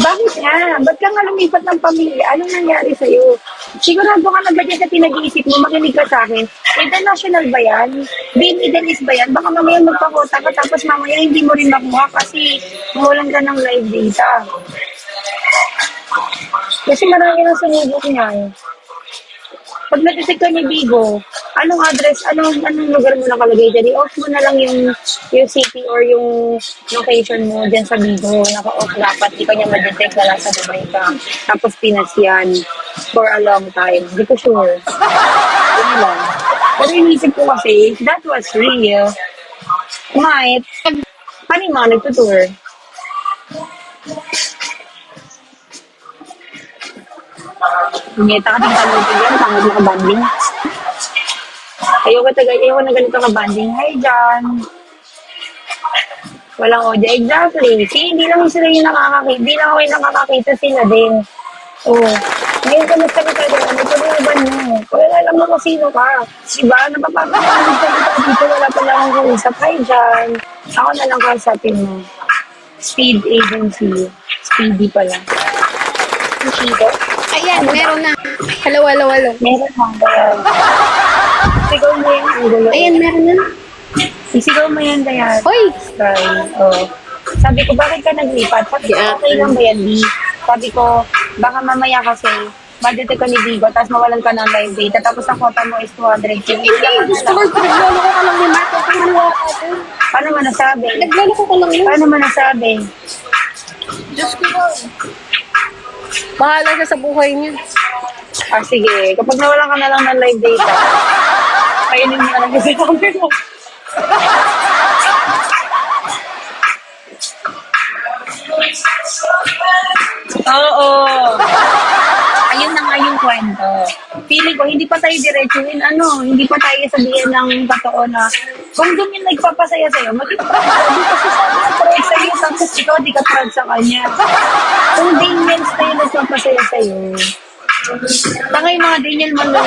Bakit nga? Ba't ka nga lumipat ng pamilya? Anong nangyari sa'yo? Sigurado ka na ganyan sa pinag-iisip mo, makinig ka sa akin. International ba yan? Middle East ba yan? Baka mamaya magpakota ka tapos mamaya hindi mo rin makuha kasi mawalan ka ng live data. Kasi marami nang sumubok niyan. Pag na-detect ka ni Bigo, anong address, anong lugar mo nakalagay dyan? I-off mo na lang yung city or yung location mo dyan sa Bigo. Naka-off dapat. Di ka niya ma-detect na nasa Dubai ka. Tapos Pinas yan for a long time. Hindi ko sure. Yun lang. Pero inisip ko kasi, that was real. Might. Paano yung mga nagtutour? Ngeta ka din talutin yan, pangit na kabanding. Ayoko na ganito kabanding. Hi, John. Walang audio. Exactly. See, hindi lang sila yung nakakakita. Hindi lang ako yung nakakakita, sila din. Oh. Ngayon, kamusta ka tayo? Ano pa rin ba nyo? Kaya alam mo kung sino ka. Diba? Napapapakalit ka dito. Wala pala akong kausap. Hi, John. Ako na lang kausapin mo. Speed agency. Speedy pala. Speedy. Ayan, meron na. Hello. Meron na. Isigaw mo yan. Ayan, meron na. Isigaw mo yan, Dayan. Hoy! Oh. Sabi ko, bakit ka naglipat? Sabi ko, okay lang ba yan, B? Sabi ko, baka mamaya kasi, madete ka ni Vigo, tapos mawalan ka ng live data, tapos ang quota mo is 200K. Gusto ko, naglolo ko ka lang ni Marco. Paano mo nasabi? Naglolo ko lang yun. Paano mo nasabi? Diyos ko ba? Bahala siya sa buhay niya. Ah, sige. Kapag nawalan ka na lang ng live data, kainin mo na lang kasi kami mo. Oo. Ayun na nga yung kwento. Feeling ko, hindi pa tayo diretsuhin, hindi pa tayo sabihin ng totoo na kung doon yung nagpapasaya sa'yo, maging proud ka. Di kasi sabi na proud sa'yo, tapos ikaw di ka proud sa kanya. Kung Daniels na yung nagpapasaya sa'yo, tanga yung mga Daniel man lang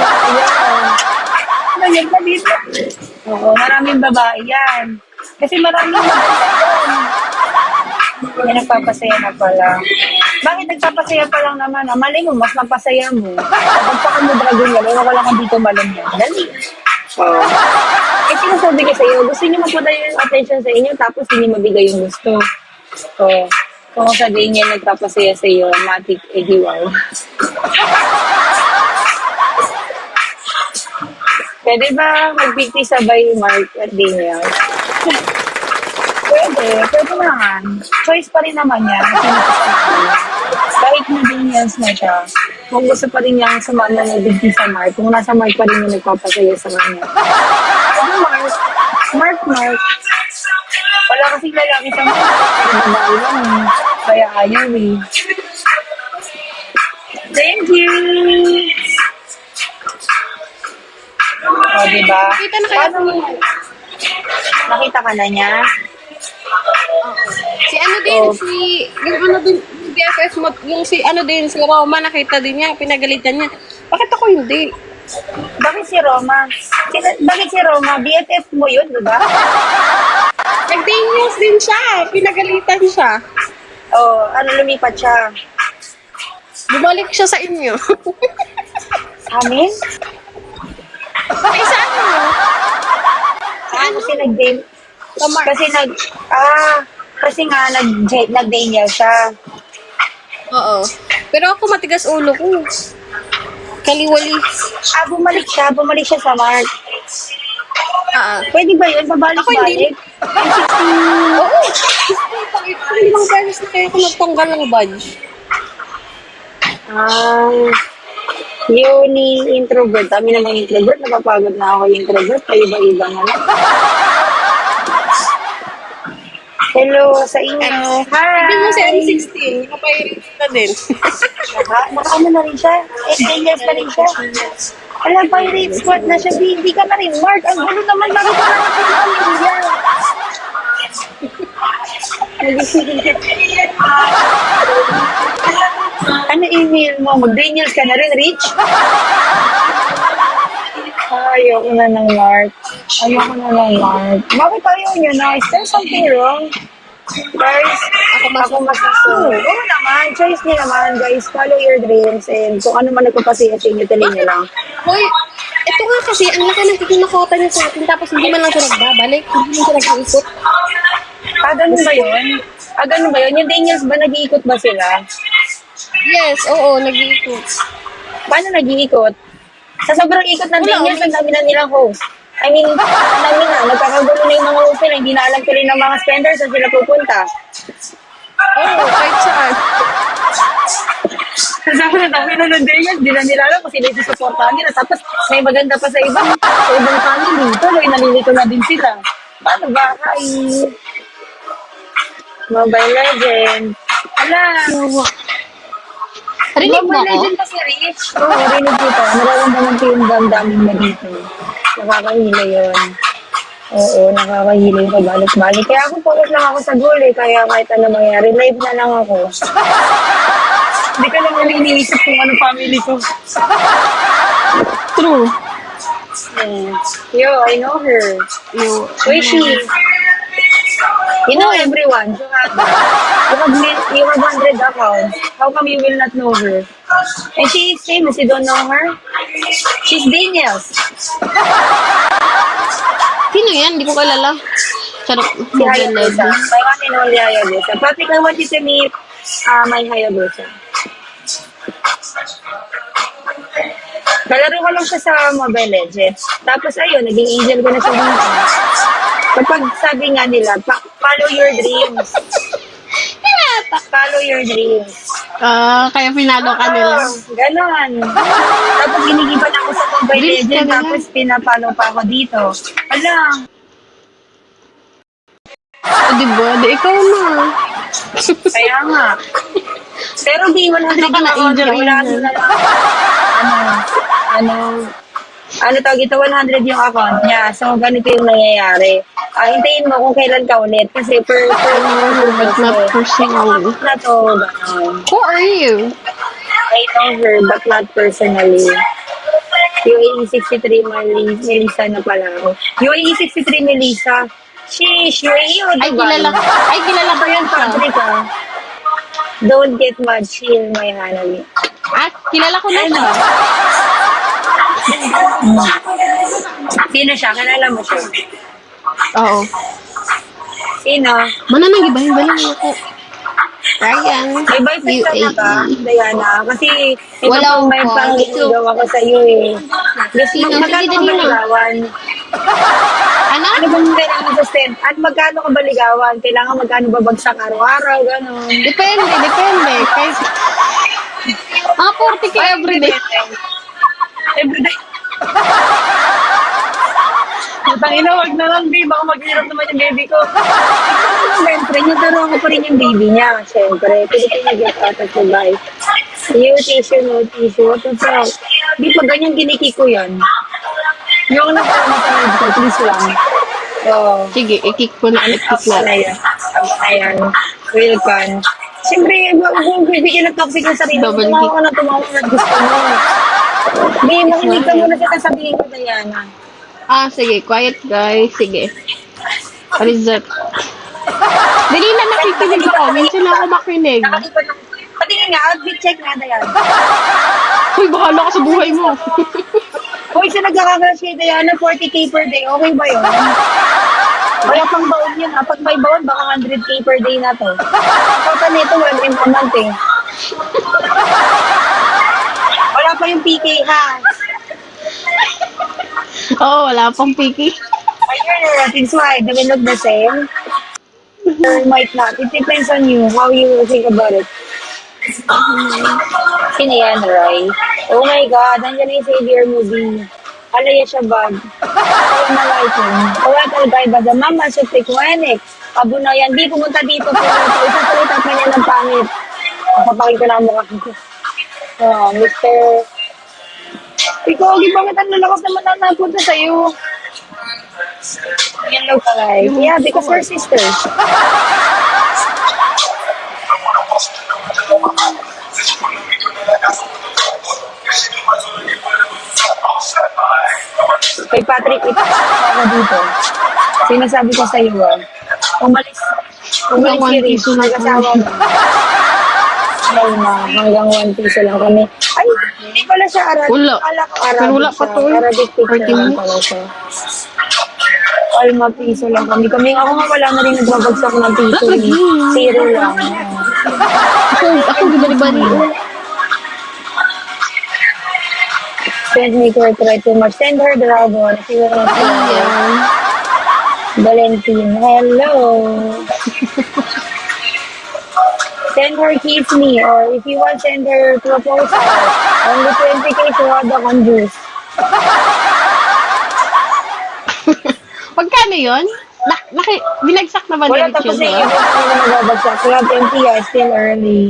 yan pa dito. Oo, maraming babae yan. Kasi maraming maganda yan. May nagpapasaya na pala. Bakit nagpapasaya pa lang naman? Ah, malay mo, mas mapasaya mo. Kapag pa ka mo dragon yan, eh, wala kang dito malong yan. Dali. Oh. Eh, sinasabi ko sa iyo, gusto niyo mapunta yung attention sa inyo, tapos hindi mabigay yung gusto. So, kung sabihin niya nagpapasaya sa iyo, matik, eh, di wow. Pwede ba mag-50 sabay Mark at Daniel? Pwede naman. Choice pa rin naman yan. Kahit na Daniels na siya, kung gusto pa rin niyang sumama ng bigti sa Mark, kung nasa Mark pa rin yung nagpapasaya sa kanya. Ano Mark? Wala kasing lalaki sa Mark. Pero babae lang eh. Kaya ayaw eh. Thank you! O, diba? Nakita na kaya Nakita ka na niya? si ano din, yung ano din, yung BFF mo, yung si ano din, si Roma, nakita din niya, pinagalitan niya. Bakit ako hindi? Bakit si Roma? Bakit si Roma? BFF mo yun, diba? Nag-Daniels din siya, pinagalitan siya. O, ano lumipat siya? Bumalik siya sa inyo. Sa amin? Ay, sa ano? Kasi nag-game. Sa Mark. Kasi nga nag-Daniel siya. Oo. Pero ako matigas ulo ko. Kaliwali. Bumalik siya sa Mark. Pwede ba yun? Ako hindi. Pabalik-balik? Oo. Limang beses na kayo ako nagtanggal ng badge. Yun ni introvert. Kami namang introvert. Napapagod na ako yung introvert. Paiba-iba na lang. Hello sa inyo. Hi! Hindi mo si M16. Nakapirates na din. Ano na rin siya? Daniels na rin siya. Ala, pirate squad na siya. Hindi ka na rin, Mark. Ang gulo naman. Bakit ka na pamilya? Ano email mo? Mag-Daniels ka na rin, Rich? Ayoko na ng Mark. Bakit ayaw niyo na? Is there something wrong? Guys, ako masusunod. Oo naman, choice niyo naman, guys. Follow your dreams and kung ano man nagpapasaya sa inyo, tuloy niyo lang. Hoy, ito nga kasi, ang laki ng kikinakota niya sa atin, tapos hindi man lang siya nagbabalik, hindi man siya nag-iikot. Ganun ba yun? Ganun ba yun? Yung Daniels ba, nag-iikot ba sila? Yes, oo, nag-iikot. Paano nag-iikot? Sa sobrang ikot ng Daniels, ang dami na nilang host. I mean, ang dami na. Nagkakagulo na yung mga host nila. Hindi na alam tuloy ng mga spenders saan sila pupunta. Oo, kahit saan. Sabi na dami na ng Daniels, di na nila alam kung sila yung supportahan nila. Tapos may maganda pa sa ibang family. Tuloy, nalilito na din sila. Paano ba? Ay, Mobile Legends. Ala, Rinig mo Mobile ako? Legends kasi Rich. Oo, rinig kita. Nararamdaman ko yung damdamin mo dito. Nakakahila yun. Oo, nakakahila yung pabalik-balik. Kaya ako focus lang ako sa goal eh. Kaya kahit ano mangyari, live na lang ako. Hindi ka lang ulit iniisip kung ano family ko. True. Yo, I know her. Who is she? You know everyone. So, you have 100 accounts. How come you will not know her? And she is famous. You don't know her? She's Daniels. Sino yan? Hindi ko kilala. Charot. Si Hayabusa. My one and only Hayabusa. Patrick, I want you to meet my Hayabusa. Kalaro ko lang siya sa Mobile Legends. Tapos ayun, naging angel ko na siya dito. Kapag sabi nga nila, follow your dreams. Follow your dreams. Kaya pinalo ka nila. Ganon. Tapos ginigiban ako sa Mobile Dreams Legends, ka nila. tapos pinapalo pa ako dito. Ala, Diba? Di ikaw na. kaya nga. Pero di 100 Ano ka na, yung account angel, niya. Wala angel. na lang. Ano tawag ito, 100 yung account niya. So, ganito yung nangyayari. Hintayin mo kung kailan ka ulit. Kasi per But not personally. na to, gano'n. Who are you? I know her, but not personally. UAE 63 Melissa na pala ako. UAE 63 Melissa. Sheesh, UAE o Ay, Dubai? kilala. Ay, kilala ko yan siya. Country ka. Don't get mad, chill, my honey. Ah, kilala ko na siya. Sino siya? Kilala mo siya? Oo. Sino? Mana nang ibahin ba lang ako? Ryan, May boyfriend ka na ba, UAE. Diana? Kasi ito Wala pang may po. pangliligaw ako sa iyo eh. Gusto Sino? mo, magkano Sige, ka dali ba na. ligawan? Ano? Ano bang kailangan sa stand? At magkano ka ba ligawan? Kailangan magkano ba bagsak araw-araw? Ganon. Depende. Kahit mga 40k everyday. Everyday. Putang ina, wag na lang, babe. Baka maghirap naman yung baby ko. Siyempre, nagtaro ko pa rin yung baby niya. Siyempre, Pilipinas out of the life. You tissue, no tissue. What the fuck? Di pa ganyan kinikiko yan. Yung nagtaro sa live ko, please lang. Oo. Sige, i-kick ko na ulit. Kick na. Ayan. Welcome. Siyempre, huwag mong bibigyan ng toxic na sarili. Double Tumawa kick. ka na tumawa na gusto mo. Di, makinig ka muna sa sasabihin ko, Diana. Ah, sige. Quiet, guys. Sige. Reset. Dali na nakikinig ako. Minsan lang ako makinig. Nakakipot ng... Patingin nga, outfit check nga, Diana. Uy, bahala ka sa buhay mo. Hoy, sa nagkakakrush kay Diana, 40k per day. Okay ba yun? Wala pang baon yun ha. Pag may baon, baka 100k per day na to. Ako pa nito, 1M a month eh. Wala pa yung PK ha. Oo, wala pang piki. Ayun, it's why, they will look the same. Or might not. It depends on you, how you think about it. Sino yan, Roy? Oh my God, nandiyan na yung Savior movie. Alaya siya bag. Kaya malaitin. Kaya talaga iba sa mama, supik wenek. Abo na yan, di pumunta dito. Pumunta, isang salita pa niya ng pangit. Kapapakit ko na ang mukha ko. Oh, Mr. Ikaw, bakit ang lalakas naman na napunta sa'yo? Yan look alike. Yeah, because we're sisters. Kay Patrick, ipasok ako dito. Sinasabi ko sa iyo, umalis si Rich, nag-asawa mo. Ay na, hanggang 1 piso lang kami. Ay, hindi pala siya Arabic. Wala. Akala ko Pero Arabic wala pa siya. to eh. Arabic picture 40 lang pala siya. Alma piso lang kami. Ako nga wala na rin nagbabagsak ng piso. Eh. Zero lang. Ako gibali-bali. Send me to her try too much. Send her dragon. If you want to. Ayan. Valentine. Hello. Send her kiss me. Or if you want, send her proposal. Only 20k to have the conjuice. Magkano yun? Binagsak na ba Wala ni tapos Richard? na yung ibang na nababagsak. Kaya 20 still early.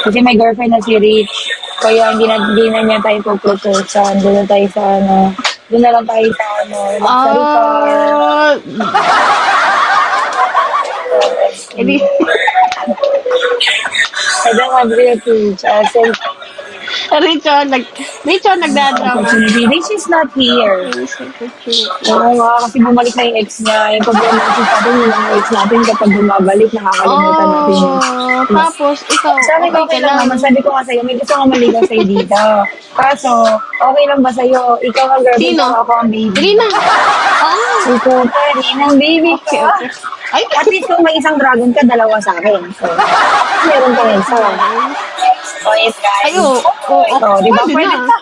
Kasi may girlfriend na si Rich. Kaya hindi na niya tayo propose. Doon na tayo sa ano. Doon na lang tayo sa ano. Sa Ricar. Edi, I don't want real to send Richard, nagdadrama. opportunity. Rich is not here. Oo nga, kasi bumalik na yung ex niya. Yung problema kasi sabi nyo ng ex natin kapag bumabalik, nakakalimutan natin yun. Tapos, ikaw, Sabi ko, okay lang naman. Sabi ko nga sa'yo, may gusto ko maligaw sa'yo dito. Kaso, okay lang ba sa'yo? Ikaw ang girlfriend Sino? ko, ako ang baby. Dali na. Ikaw pa rin ang baby ko. Okay. Ay, At least kung may isang dragon ka, dalawa sa akin. So, meron ka isa. Oh, yes, guys. Ay, oo. Oh, di ba? Pwede Pwede na. ka.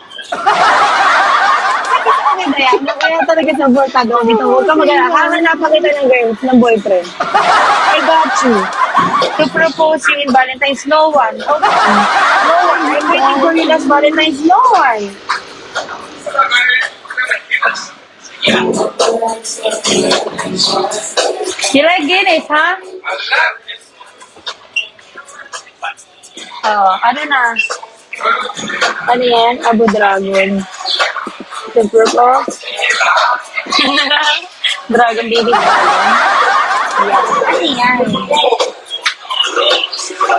Okay na yan. Kaya talaga sa Bortado dito. Huwag ka mag-alala. Hahanapan kita ng girls, ng boyfriend. I got you. To propose you in Valentine's, no one. Okay. No one. I'm waiting for you last Valentine's, no one. You like Guinness, ha? Oh, ano na? Ano yan? Abu Dragon. The purple? Dragon baby dragon. Yan.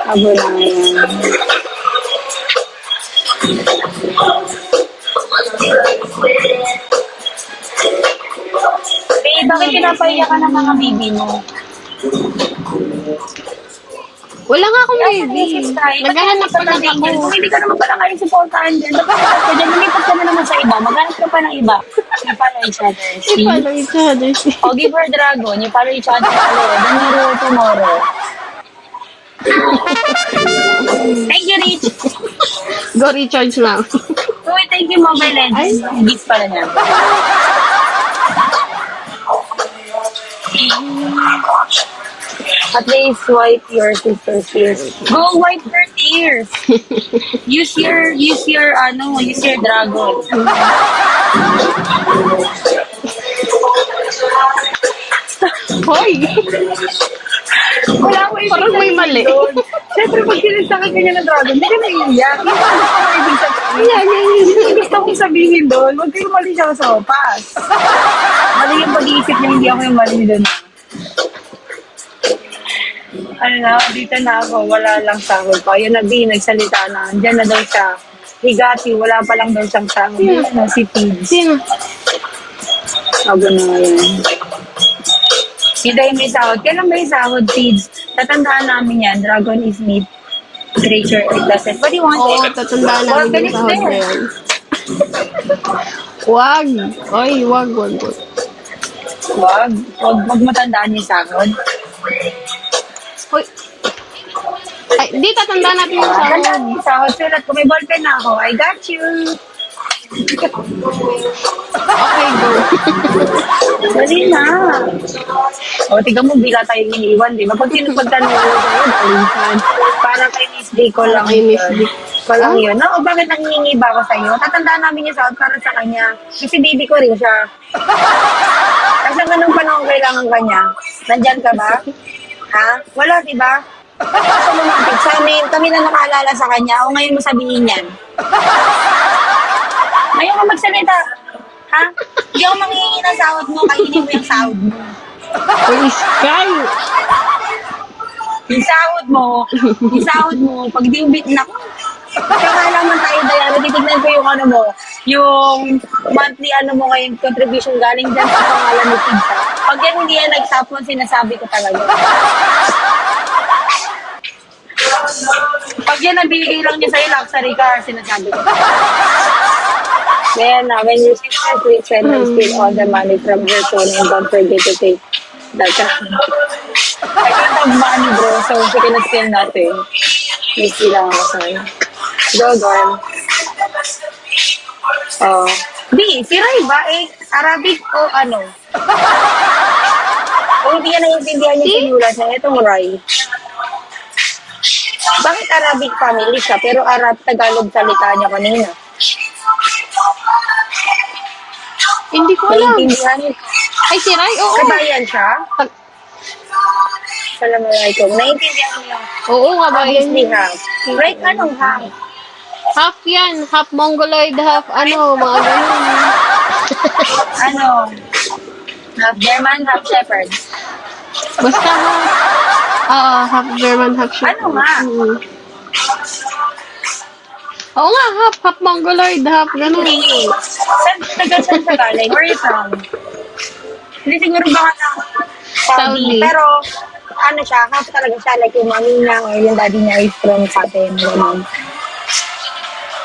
Ano yan? Abu Dragon. Bakit pinapahiya ka ng mga baby mo? Wala nga akong Kaya baby. sa tayo. Naghahanap pa lang ako. Kung hindi ka naman pala kayo supportahan dyan, dapat ka dyan, lumipat ka na naman sa iba. Maghanap ka pa ng iba. You follow each other. See? Follow each other. O, give her dragon. You follow each other. Then you roll tomorrow. Thank you, Rich. Go recharge now. Uy, thank you, Mobile Legends. Gift pala niya. At least wipe your sister's tears. Go wipe her tears. Use your dragon. Hoy! Wala ko Parang may mali. Siyempre, pag sinagsakan ka niya ng dragon, hindi ka naiiyak. Hindi ko gusto ko ibig sabihin. Yung gusto kong sabihin doon, huwag kayo mali siya sa opas. Mali yung pag-iisip niya, hindi ako yung mali doon. Ano na, dito na ako, wala lang sahod pa. Yun na, B, nagsalita na. Diyan na daw siya. Higati, wala pa lang daw siyang sahod. Ano, si Pids. Sino? Sabi na nga yan. Hindi may sahod. Kailan may sahod, Pids? Tatandaan namin yan. Dragon is meat. Creature it doesn't. What do you want? Oo, tatandaan Well, namin yung sahod na yan. Wag. Oy, wag. Wag matandaan yung sahod. Hoy. Ay, di tatandaan natin yung sahod. Tandaan yung sahod. Sulat ko, may ballpen na ako. I got you. Okay, go. Dali na. O, tiga mo, bila tayo iniiwan, di ba? Pag sinupagtanong mo tayo, balikan. Para kay Miss D ko lang Kay Miss yun. D. Ko lang yun. No, bakit nangingi ba ako sa'yo? Tatandaan namin yung sahod para sa kanya. Kasi baby ko rin siya. Kasi anong panahon kailangan kanya? Nandyan ka ba? Ha? Wala, di ba? Kasi lumapit sa amin, kami na nakaalala sa kanya. O ngayon mo sabihin yan. Ngayon ka magsalita. Ha? Hindi ako mangingi ng sahod mo, kainin mo yung sahod mo. Hoy, Sky. Yung sahod mo, pag di ubit na, kakalaman tayo, Diana, titignan ko yung ano mo, yung monthly ano mo ngayon, contribution galing dyan sa pangalan ni Pizza. Pag yan hindi yan nagtapon, sinasabi ko talaga. Pag yan nabigay lang niya sa'yo, luxury car, sinasabi ko. Then, when your sister please send her steal all the money from her phone and don't forget to take that. I don't have money, bro, so she cannot steal nothing. May lang ako sa'yo. Go, girl. Oh. Di, si Ray ba? Arabic o ano? O hindi yan naiintindihan niya sa yulat niya. Itong Ray. Bakit Arabic family siya, pero Tagalog salita niya kanina? Hindi ko alam. Naiintindihan niya. Ay, si Rai? Oo. Kabayan siya? Assalamualaikum. Naiintindihan niya. Oo, nga ba yan? Obviously, half. Right, anong half? Half yan. Half Mongoloid, half ano, mga ganun. Ano? Half German, half Shepherd. Basta half German, half Shepherd. Ano nga? Oo nga, half Mongoloid, half ganun. Saan sa galing? Where are you from? Hindi siguro baka na Saudi. Saudi. Pero, ano siya, half talaga siya. Like yung mami niya or yung daddy niya is from sa atin. Ganun.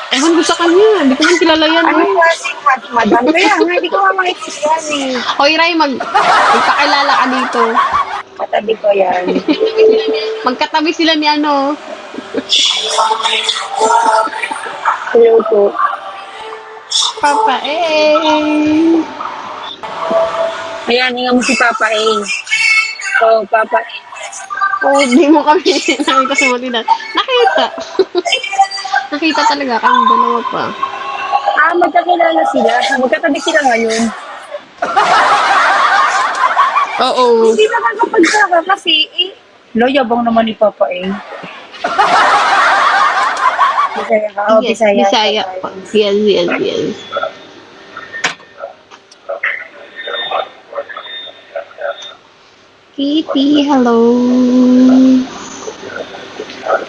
Ewan ko sa kanya, hindi ko man kilala yan. Ano Hoy. klaseng hot madam? Kaya nga, hindi ko nga makikisiyan eh. Hoy, Rai, magpakilala ka dito. Katabi ko yan. Magkatabi sila ni ano. Hello po. Papa, Ayan, hinga mo si Papa A. Oh, Papa A. Oh, di mo kami nakita sa matinan. Nakita. Nakita talaga kami dalawa pa. Ah, magkakilala sila. Magkatabi sila ngayon. Oo. Hindi nakakapagkaka kasi yabang naman ni Papa A. Bisaya ka? Oh, Yes, Bisaya. Bisaya. Yes. Kitty, hello.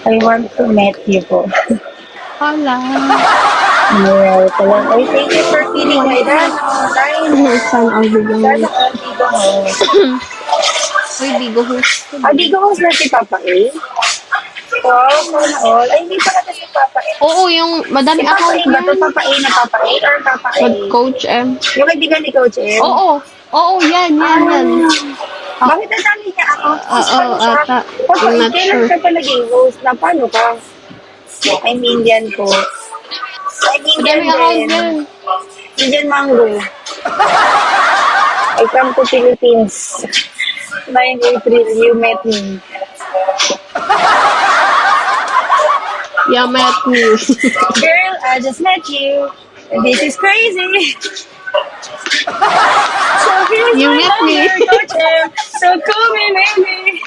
I want to meet you po. Hola. Meron ko lang. Ay, thank you for feeling my dad. Time. Saan ang bigyan mo? Sana all dito mo. Uy, Bigo host. Di ko host na si Papa A. Wow, sana all. Ay, hindi pala to si Papa A. Oo, yung Si madami Papa account A ba to? yan. Papa A na Papa A or Papa A? Coach M. Yung kaibigan ni Coach M? Oo. Oo, yan. Bakit ang dami niya ako? Oo, ata. Papa, I'm not kailan sure. ka pa naging host? Na paano ka? I'm Indian po. I'm Indian Madami account din. yan. Indian Mango. I come to Philippines. 9 April, you met me. Yeah, met me. Girl, I just met you. This is crazy. So here's You my met me. number, Coach M. So call me, baby.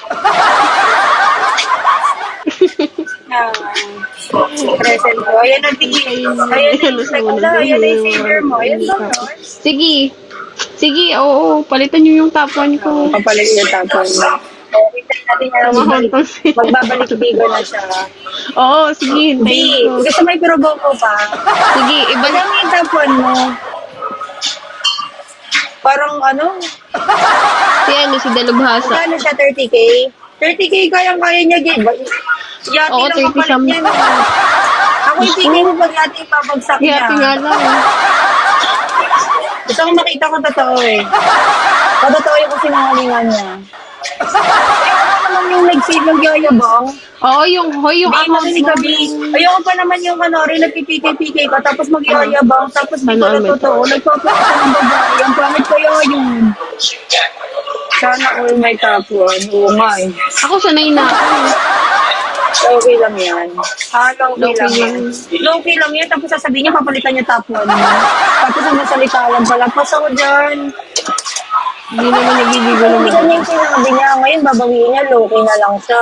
Present ko. Ayan ang tingin. Ayan yung saver mo. Ayan ba yun? Sige. Sige, oo. Palitan nyo yung top 1 ko. Papalit yung tapon mo. Hintayin natin niya lang Mahonton siya. magbabalik bigo na siya. Oo, sige. Hindi. Hintayin ko. Gusto may probo ko pa. Sige, iba na. Magkano yung tapon mo? Parang ano? Si ano, si Dalubhasa. Magkano siya? 30K? 30K kayang-kaya niya, Gabe. Yati Oo, lang 30 kapalit some. niya. No? Ako yung tingin mo pag yati papagsak niya. Kaya nga lang. Gusto ko makita ko totoo eh. Totoo yung kasinungalingan niya. Ayoko naman yung nag-save ng yayabang. Oo, yung Hindi, account makinig mo. ka, B. Ayoko pa naman yung kanori, nagpipikay-pikay ka, tapos magyayabang, tapos di ko na Ano, totoo, nagpapakita ng babae. Ang pangit kaya yun. Sana all may tapon. Oo nga eh. Ako sanay na ako. Okay lang yan. Low-key lang Low-key yan. Low-key lang yan, tapos sasabihin niya, papalitan niya tapon. Tapos ang masalita lang pala, pasaw dyan. Hindi naman nagigigo Pero naman. hindi ganyan yung sinabi niya. Ngayon, babawiin niya, low-key na lang siya.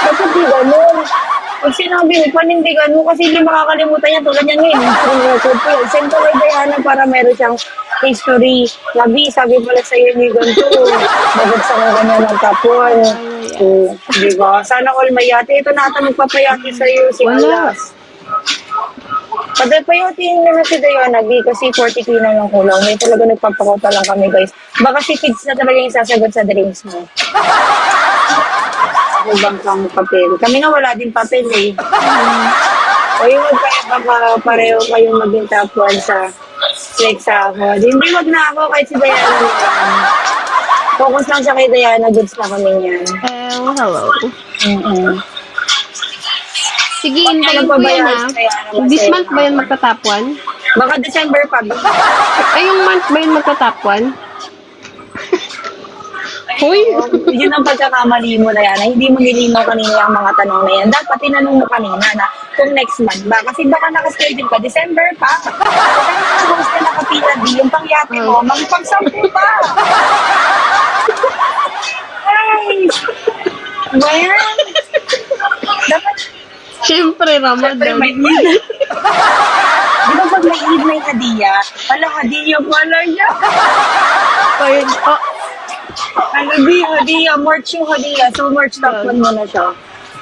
Dapat di ganun. Pag sinabi mo, panindigan mo kasi hindi makakalimutan niya. Tulad niya ngayon, record ko. Send ko kay Diana para meron siyang history. Sabi pala sa'yo ni ganito. Babagsak ko kanya ng tapon. Di ba? Sana all mayate. Ito na ata magpapayate sa'yo si Wala. Alas. Padapayotin na si Diana, B, kasi 40K na lang kulang. May talaga nagpapakota lang kami, guys. Baka si kids na talaga yung sasagot sa drinks mo. Ako bang kang papel? Kami nga wala din papel eh. O yung wag kayo, baka pareho kayong maging top 1 sa flex ako. Hindi, wag na ako kahit si Diana na lang. Focus lang siya kay Diana, goods na kami niyan. Hello. Sige, Huwag niya hintayin ko yan nagpabayaan ah. si Diana, This masaya. month ba yan magka-top 1? Baka December pa. Ay, yung month ba yan magka-top 1? Hoy! Yun ang pagkakamali mo na yan. Hindi mo nilinaw kanina yung mga tanong na yan. Dapat tinanong mo kanina na kung next month ba. Kasi baka nakaschedule ka, December pa. Kung naka-host ka nakapila di, yung pangyate mo, magpagsampu pa. Ay! Ba yan? Dapat, Siyempre, siyempre Ramadan. may need. Di ba pag may need, may hadiah? Ala, hadiah pala niya. Ayun. Oh, Ano di, hadiah, March yung hadiah. So, March top 1 mo na siya.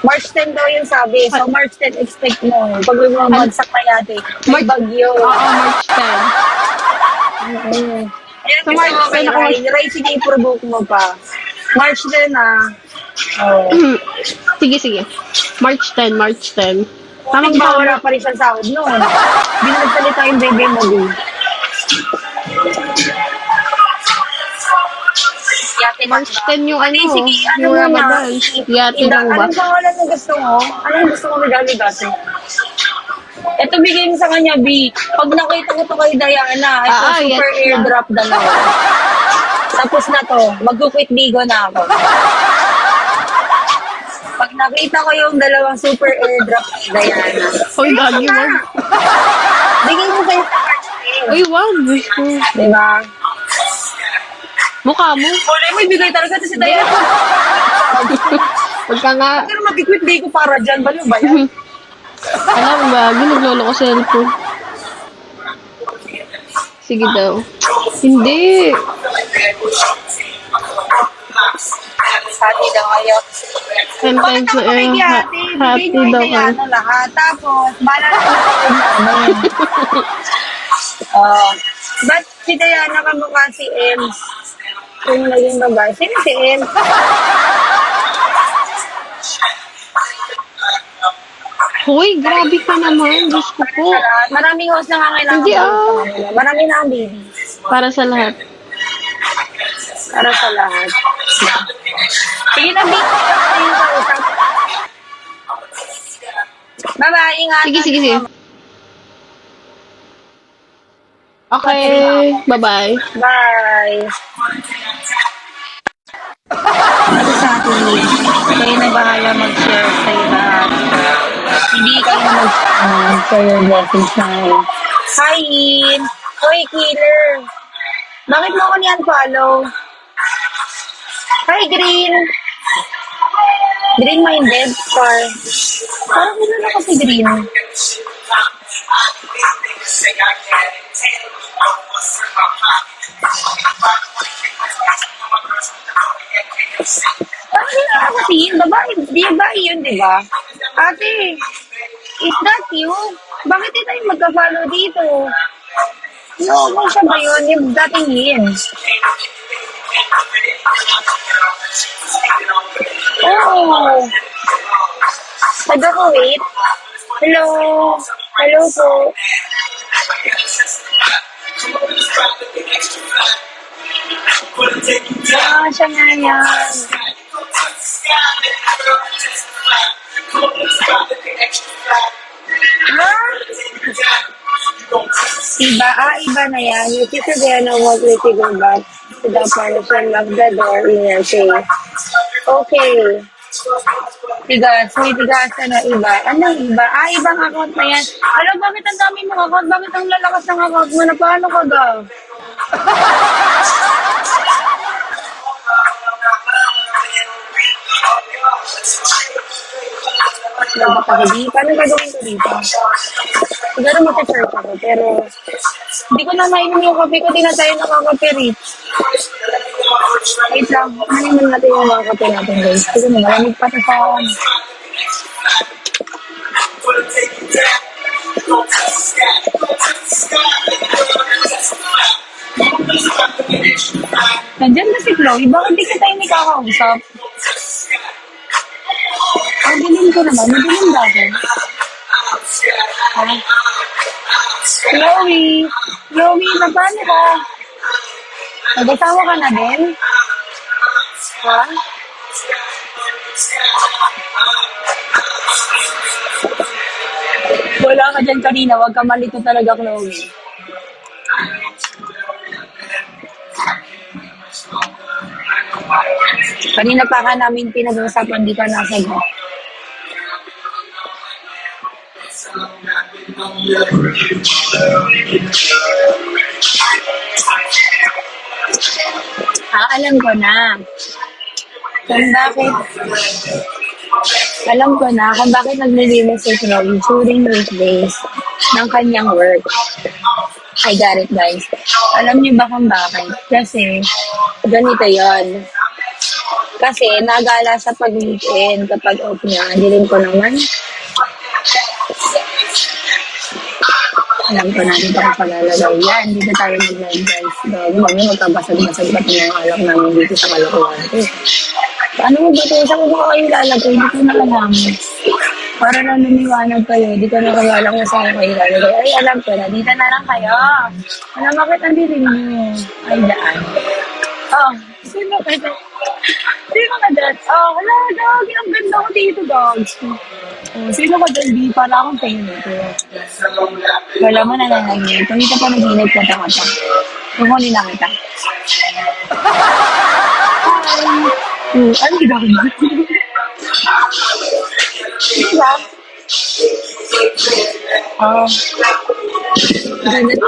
March 10 daw yung sabi. So, March 10 expect mo. Pag may mga bagsak na yate, may bagyo. oo, March 10. Ayan, So, so, March March 10 ako. Ray, sige, i-provoke mo pa. March 10 Oh. Sige, sige. March 10, March 10. Tamang ba wala pa rin siyang sahod noon? Hindi na nagsalita yung baby mo, di. March 10 yung ano, Sige, ano yung mo na? Ramadan. Yati lang ba? Anong pangalan ng gusto mo? Ano yung gusto mo regalo-gato? Ito bigay mo sa kanya, B. Pag nakita ko to kay Diana, ito super yes. airdrop dalawa. Tapos na to, mag-quit bigo na ako. Pag nakita ko yung dalawang super airdrop kay Diana, Hoy, gagi mo. bigay mo kayo sa March 10. Uy, wag. Diba? Mukha mo. Wala mo, ibigay talaga to si Diana. Huwag ka nga. Pero mag-quit bigo para dyan. Balo ba yan? Alam ba, ginaglolo ko sa cellphone. Sige daw. Hindi. Happy daw kayo. 10 times na eh. Happy daw ka. Ano lahat. Tapos, bala na yung namin. Ba't si Diana kamukha si Ems? Kung naging babae, sino si M? Hoy, grabe ka naman. Diyos ko po. Maraming host na kailangan Hindi, sa kanila. Marami na ang baby. Para sa lahat. Para sa lahat. Sige na, baby. Ayun sa usap. Bye-bye, ingat. Sige, sige, sige. Okay, bye-bye. Bye. Ano sa atin, kayo na bahala mag-share sa lahat. Hindi kayo na mag-share your blessings na ngayon. Hi, In. Hoy, killer. Bakit mo ako ni-unfollow? Hi, Green. Green-minded, Char. Parang na kasi Green. Parang na kasi yun. Babae, di ba yun, di ba? Ate, is that you? Bakit di tayo magka-follow dito? No, kung siya ba yun? Yung dating yun. Oh. Taga-Kuwait. Hello. Hello po. Ah, siya nga yan. Iba na yan. You keep your Diana walk with you go back to the person lock the door in your face. Okay. Tigas, may tigas na iba. Anong iba? Ah, ibang account na yan. Alam, bakit ang dami mong account? Bakit ang lalakas ng account mo? Na paano ka daw? Nagpapahili. Paano gagawin ko dito? Siguro mag-search ako, pero hindi ko na mainom yung kape ko. Di na tayo nakakape, Rich. Wait lang. Maniman natin yung mga kape natin, guys. Kasi malamig pa ito sa... Nandiyan na si Chloe. Bakit di ka tayo nakakausap? Ang dilim ko naman. Madilim dati. Ha? Chloe! Chloe, paano ka? Nag-asawa ka na din? Ha? Wala ka dyan kanina. Huwag ka malito talaga, Chloe. Kanina pa ka namin pinag-usapan, di ka nasagot. Alam ko na. Alam ko na kung bakit naglilinis si Chloe during weekdays ng kanyang work. I got it, guys. Alam niyo ba kung bakit? Kasi, ganito yon. Kasi, nagala sa pag-weekend kapag off niya. Dilim ko naman. Alam ko na, dito ko palalagay yan. Dito tayo mag-live, guys. Bago mami, magkabasag-basag pa ng alak namin dito sa kalokohan. Paano mo ba ito? Saan ko ba kayo lalagay? Hindi ko na alam. Para na lumiwanag kayo. Di ko na kayo alam kung saan kayo lalagay. Ay, alam ko na. Dito na lang kayo. Alam, bakit ang dilim niyo? Ay, daan. Oh, sino ka dyan? Sino ka dyan? Oh, hala, dog. Ang ganda ko dito, dogs. Oh, sino ka dyan? Di pala akong favorite. Wala mo na nalagay. Kung dito pa nag-inag ka ta. Kukunin lang kita. Ano gagawin mo? Diba? Oh. Ganda. Diba?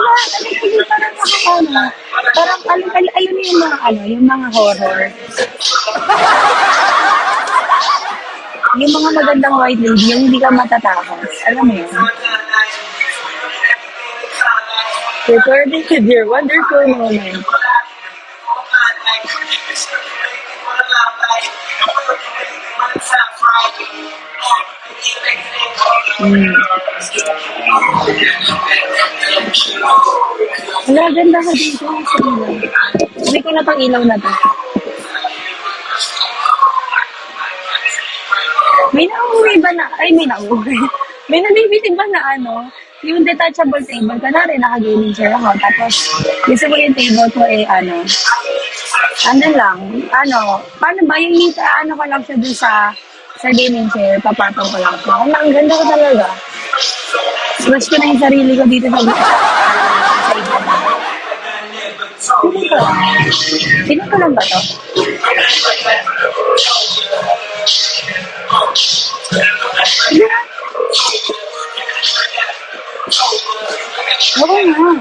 Parang nakakano. Parang alam mo yung mga horror. Yung mga magandang white lady, yung hindi ka matatakot. Alam mo yun? Recording with your wonderful moment. Wala, ganda ka dito. Sabi ko na tong ilaw na to. May nauwi ba na, ay may nauwi. May nabibili ba na ano, yung detachable table, kanari naka-gaming chair ako. Tapos, gusto ko yung table ko ano lang, paano ba, yung ano ko lang siya dun sa gaming chair, papatong ko lang siya. Ang ganda ko talaga. Wish ko na yung sarili ko dito sa iba. Sino ko lang ba to? Oo nga.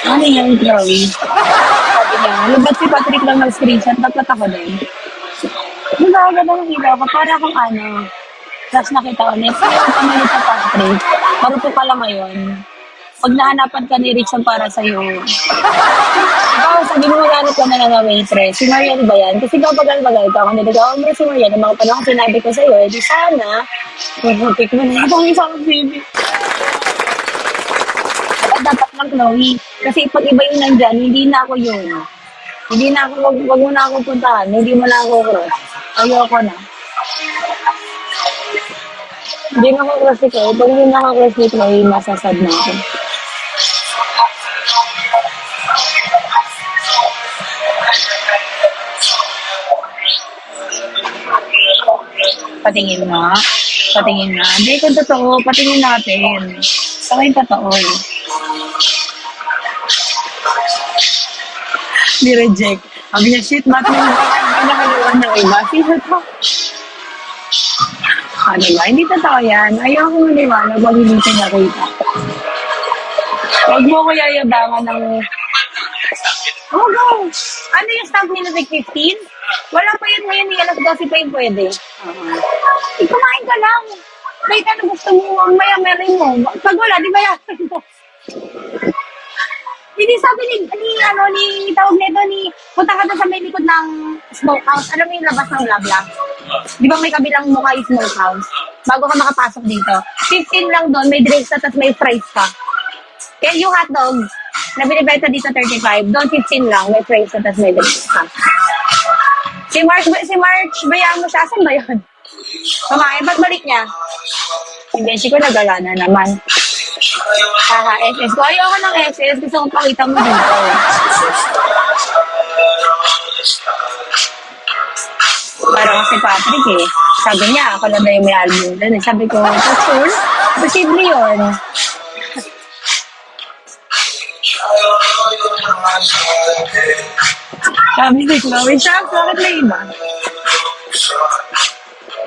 Ano yan, Chloe? Sabi niya, ano ba't si Patrick lang nag-screenshot? Dapat ako din. Diba, ganda ng ilaw ko. Para akong tapos nakita ko, next year ang pamilit sa Patrick. Maruto ka lang ngayon. Pag nahanapan ka ni Richard para sa'yo. Ikaw, sabi mo maghanap ka na ng waitress. Si Marian ba yan? Kasi ikaw bagal-bagal ka. Kung niligawan mo si Marian, ang mga panahon sinabi ko sa'yo, di sana, mabutik mo na itong isang baby. Dapat lang, Chloe. Kasi pag iba yung nandyan, hindi na ako yun. Hindi na ako, wag mo na akong puntahan. Hindi mo na ako cross. Ayoko na. Hindi na ako cross ikaw. Pag hindi na ako cross ni Chloe, masasad na ako. Patingin nga. Patingin nga. Hindi, kung totoo, patingin natin. Saka yung totoo eh. Ni-reject. Sabi niya, shit, ba't mo pinakaluan ng iba? Sino to? Ano ba? Hindi totoo yan. Ayoko maniwala pag hindi ko nakita. Huwag mo ko yayabangan ng... Oh, go! Ano yung stamp ni Nuzig 15? Wala pa yun ngayon. Alas 12 pa yun pwede. Kumain ka lang. Kahit ano gusto mo, maya-merin mo. Pag wala, di ba yan? Hindi sabi ni tawag nito punta ka doon sa may likod ng smokehouse. Alam mo yung labas ng Blabla? Di ba may kabilang mukha yung smokehouse? Bago ka makapasok dito. 15 lang doon, may drinks na, tapos may fries pa. Kaya yung hotdog, na binibenta dito 35, doon 15 lang, may fries na, tapos may drinks pa. Si March, bayaan mo siya. Asan ba yun? Kumain, ba't balik niya? Si Beshi ko nagala na naman. Haha, SS ko. Ayoko ng SS. Gusto kong pakita mo dito. Parang si Patrick eh. Sabi niya, ako lang na yung may album doon. Sabi ko, sure? Posible yun. Sabi ni Chloe, Sharp, bakit may iba?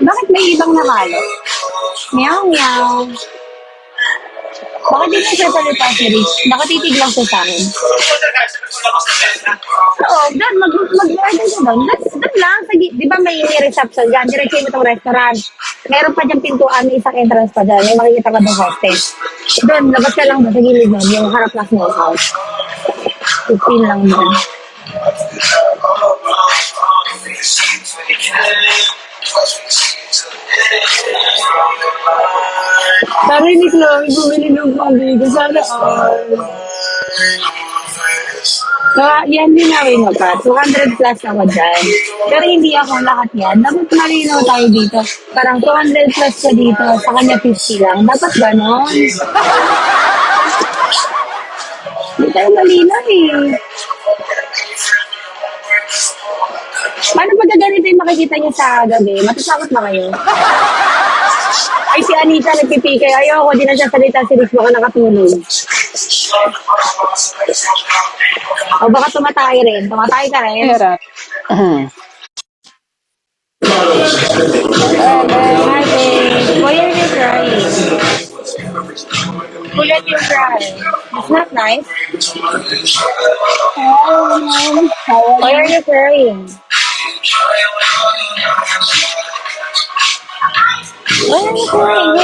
Bakit may ibang nakalo? Meow, meow. Bakit di na siya salita si Rich? Nakatitig lang siya sa akin. Oo, doon, mag-order ka doon. Doon lang, di ba may reception dyan? Diretso mo itong restaurant. Meron pa dyan pintuan, may isang entrance pa dyan. May makikita ka doon hostess. Doon, labas ka lang doon sa gilid doon, yung harap na small house. 15 lang doon. Sabi ni Chloe, bumili ng pambigo. Sana all. Yan din nawin mo pa. 200 plus ako dyan. Pero hindi ako lahat yan. Dapat malinaw tayo dito. Parang 200 plus ka dito. Sa kanya 50 lang. Dapat ganon. Hindi tayo malinaw eh. Paano pag ganito yung makikita niyo sa gabi? Matatakot ba kayo? Ay, si Anita nagpipikay. Ayoko, di na siya salita si Rich. Baka nakatulog. O baka tumatay rin. Tumatay ka rin. Hi, babe. Why are you crying? Who let you cry? It's not nice. Why are you crying? Why are you crying? Hey, babe.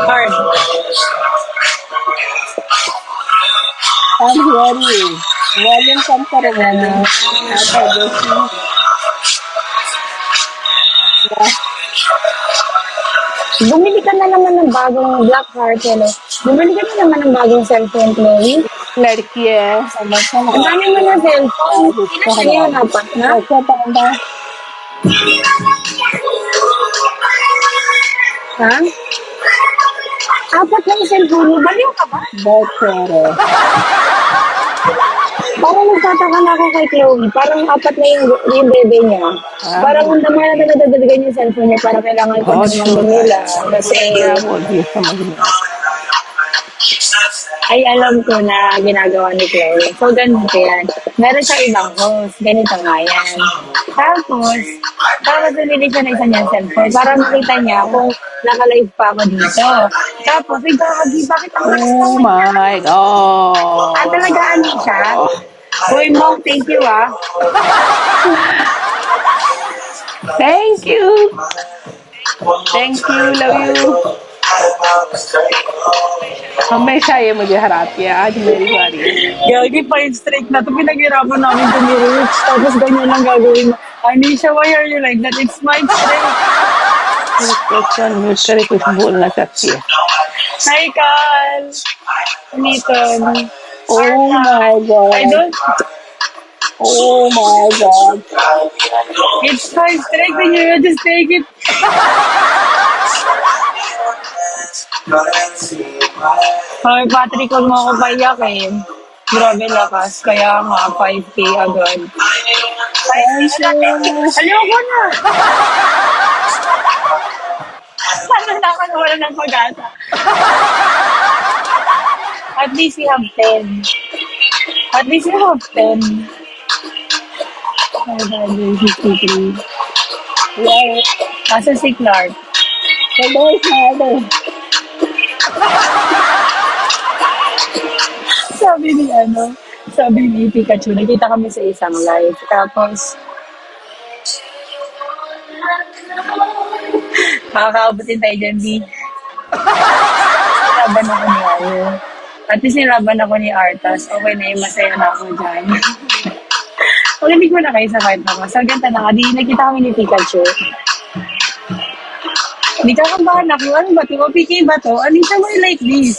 Hard. I'm ready. Volume come for a while. Bumili ka na naman ng bagong Black Heart, hello. Bumili ka na naman ng bagong cellphone, Chloe. लड़की है समझता Ang dami mo na cellphone. Ilan na yun? Apat na? अच्छा पांडा Ha? Apat na yung cellphone mo. Baliw ka ba? बहुत प्यार है Parang nagtataka na ako kay Chloe. Parang apat na yung bebe niya. Parang ang dama na nadadagdagan yung cellphone niya. Parang kailangan ko बहुत naman छोटा Manila. है Kasi, क्या बोल रही है समझ नहीं आता ay alam ko na ginagawa ni Chloe. So, ganito yan. Meron siya ibang host. Ganito nga yan. Tapos bumili siya ng isa niyang cellphone para makita niya kung naka-live pa ako dito. Tapos, nagkakagi, bakit ang lakas Oh naman? my god Talaga ano siya? Uy, Mom, thank you ah. thank you love you हमेशा ये मुझे हराती है आज मेरी बारी है Gagi, 5 straight na ito. Pinaghirapan namin to ni-reach. Tapos ganyan lang gagawin mo. Anisha, why are you like that? It's my straight. Question mute करे कुछ बोलना चाहती है Hi, Carl. Niton. oh my I god don't... oh my god It's 5 straight and you just take it. Hoy, Patrick, huwag mo ako paiyakin. Grabe lakas. Kaya nga, 5K agad. Ayoko na. Paano na ako nawala ng pag-asa? At least we have 10. At least we have 10. Oh, God, 53. yeah Nasa si Clark. today is Friday Sabi ni Pikachu, nakita kami sa isang live. Tapos, makakaabutin tayo dyan, B. Nilaban ako ni Ayo. At least nilaban ako ni Artas. Okay na yung masaya na ako dyan. Kung hindi ko na kayo sa fight ako. So, ganito na nga. Di nakita kami ni Pikachu. Hindi ka kambahan ako. Ano ba ito? PK ba ito? Anita, why like this?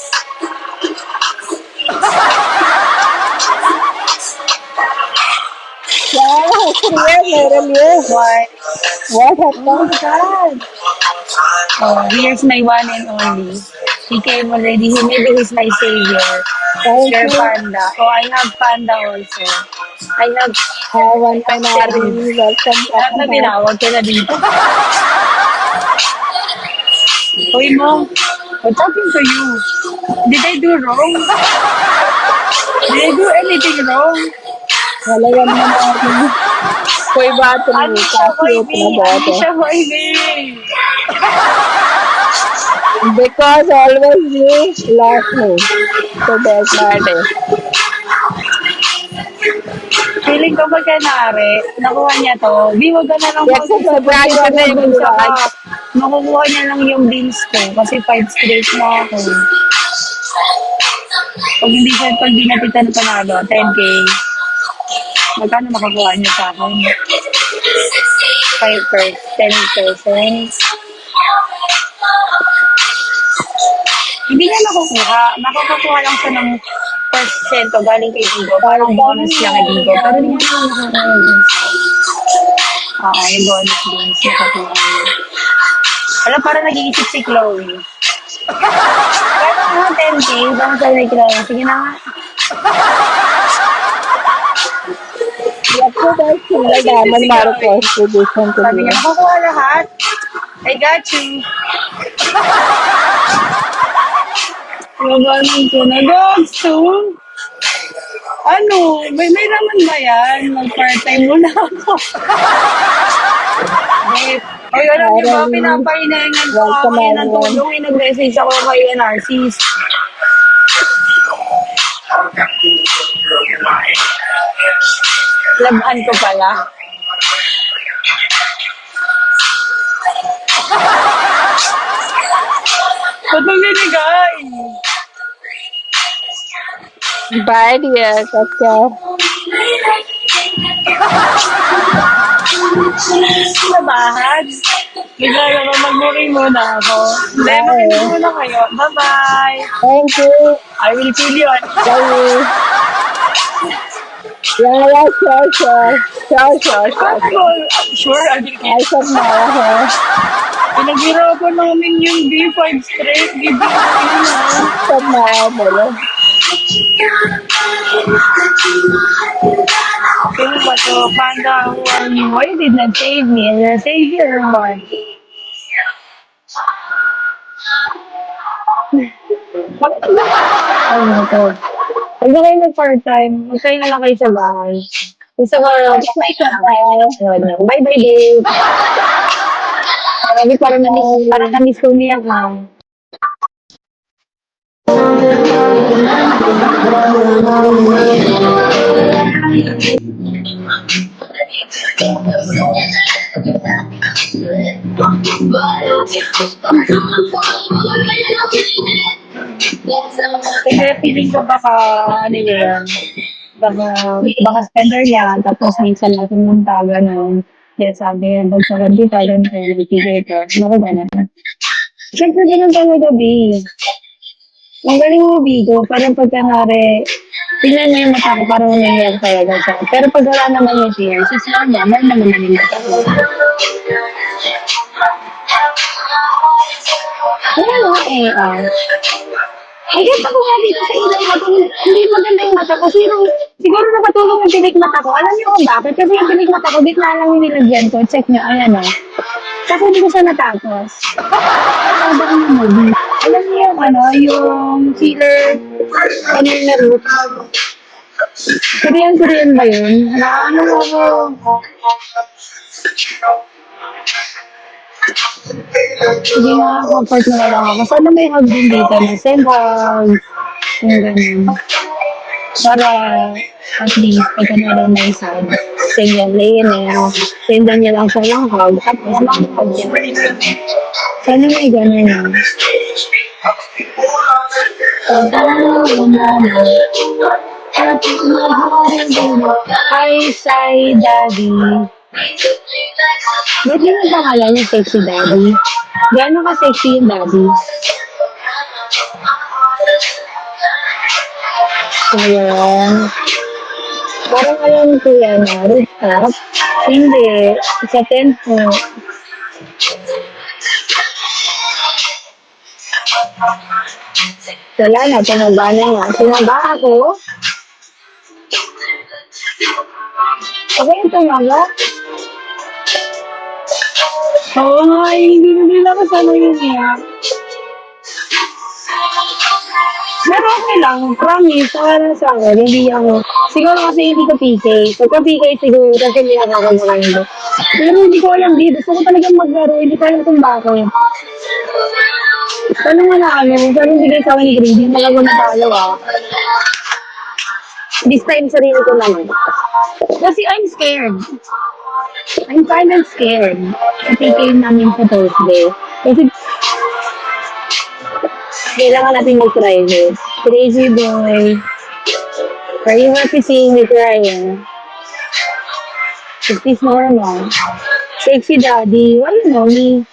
क्या हंस रही है मेरे लिए Why? what Oh my happened God. Oh, here's my one and only. He came already. Maybe he's my savior. thank Your you panda. Oh, I have panda also. I have have an honorary welcome lahat na tinawag ka na dito. Uy, Mom. What happened to you? Did I do wrong? Did I do anything wrong? वाला नाम कोई बात नहीं Anisha, काफी why इतना me? बहुत है Anisha, why me? because always you lost me so that's my day Feeling ko pagkanari, nakuha niya to. Di, wag ka na lang Yes, mag-usap. sobrang Kasi ganda yung mag-usap buwan. ka. Makukuha niya lang yung beans ko. Kasi 5 straight na ako. Pag di natin panalo, 10K. Magkano makakuha niya sa akin? 10%. Hindi niya makukuha. Makakakuha lang siya ng percento galing kay Digo. Parang bonus niya kay Digo. Pero hindi niya naman makukuha yung beans ko. Oo, yung bonus beans nakakuha niya. Alam, parang nag-iisip si Chloe. Pero nga 10K, bang sa ni Chloe. Sige na nga. आपको बस single diamond मारो कॉन्स्टिट्यूशन के Sabi लिए niya, makakuha lahat. I got you. Magaling ko na. Dogs too. Ano? May naman ba yan? Mag-part-time muna ako. Babe. Oy, alam niyo ba, pinapahinengan ko ako yun ng tulong. Nag-message ako kay Narcis. Labhan ko pala. Ba't mo binigay? Bye dear क्या Labahan. Bigla naman mag-movie muna ako. Hindi, makinig muna kayo. Bye-bye. Thank you. I will feel you. Love you. Yeah, sure. Cool. Sure, I will Ay, sab na ako. Pinaghirapan namin yung B5 straight. Give it Sab na ako. Sino ba to? Panda, who are you? Why you did not save me? Save your one. Ano to? Huwag na kayo nag-part-time. Huwag kayo na lang kayo sa bahay. Gusto ko, bye-bye, babe. Parang na-miss ko niya ka. Kasi feeling ko baka, ano yan, baka spender yan, tapos minsan lang pumunta, gano'n. Kaya sabi, magsasabi di tayo ng bigay ko. Ano ba na? Siyempre, ganun talaga, B. Magaling mo, Bigo. Parang pagkanari, tingnan mo yung mata ko, parang nangyayari talaga siya. Pero pag wala naman yung tears, it's normal, may naman yung mata ko. Ano, ay, ganito ko nga dito sa ilaw mo, hindi maganda yung mata ko. Siguro nakatulong yung tinik mata ko. Alam niyo kung bakit? Kasi yung tinik mata ko, gitna lang yung nilagyan ko. Check niyo, ayan o. Kasi hindi ko siya natapos. Sabi ko yung movie. Alam niyo yung yung filler, na root. Korean ba yun? Ano ako? Sige nga, comfort na lang ako. Sana may hug din dito na send hug. Yung ganun. Para at least pagka na lang may sad. Send yan sendan niya lang siya ng hug. Tapos makahug niya. Sana may ganun na. Hi, Sai Daddy. Ba't yun ang pangalan niya, Sexy Daddy? Gano'n ka sexy yung daddy? Ayan. Parang alam ko yan, rooftop. Hindi, sa tent po. Wala na, tinaba na nga. Tinaba ako. Okay, yung tumaga. Oo nga, hindi ako sana yun niya. Pero okay lang, promise, para sa akin, hindi ako. Siguro kasi hindi ko PK. Pagka PK siguro kasi hindi ako maganda. Pero hindi ko alam, di. Gusto ko talagang maglaro, hindi ko alam kung bakit. Tanong nga na kami, pero hindi kayo sa akin ni Grady, hindi talaga natalo This time, sarili ko naman. Kasi I'm scared. I'm kind of scared. PK namin sa Thursday. Kasi kailangan natin mag-private. Crazy boy. Are you happy seeing me crying? Is this normal? Sexy daddy, why you know me?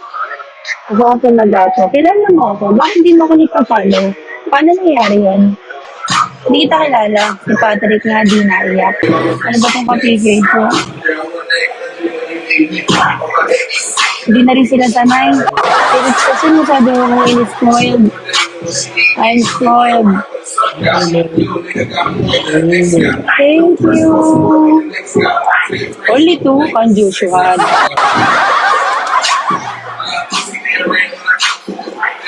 Ako ako nag-ato. Kailan mo ako? Bakit hindi mo ako nagpa-follow? Paano nangyari yun? Hindi kita kilala. Si Patrick nga di naiyak. Ano ba itong kapigay ko? Hindi na rin sila sanay. Kasi masyado akong in-spoiled. I'm spoiled. Thank you. Only two, unusual.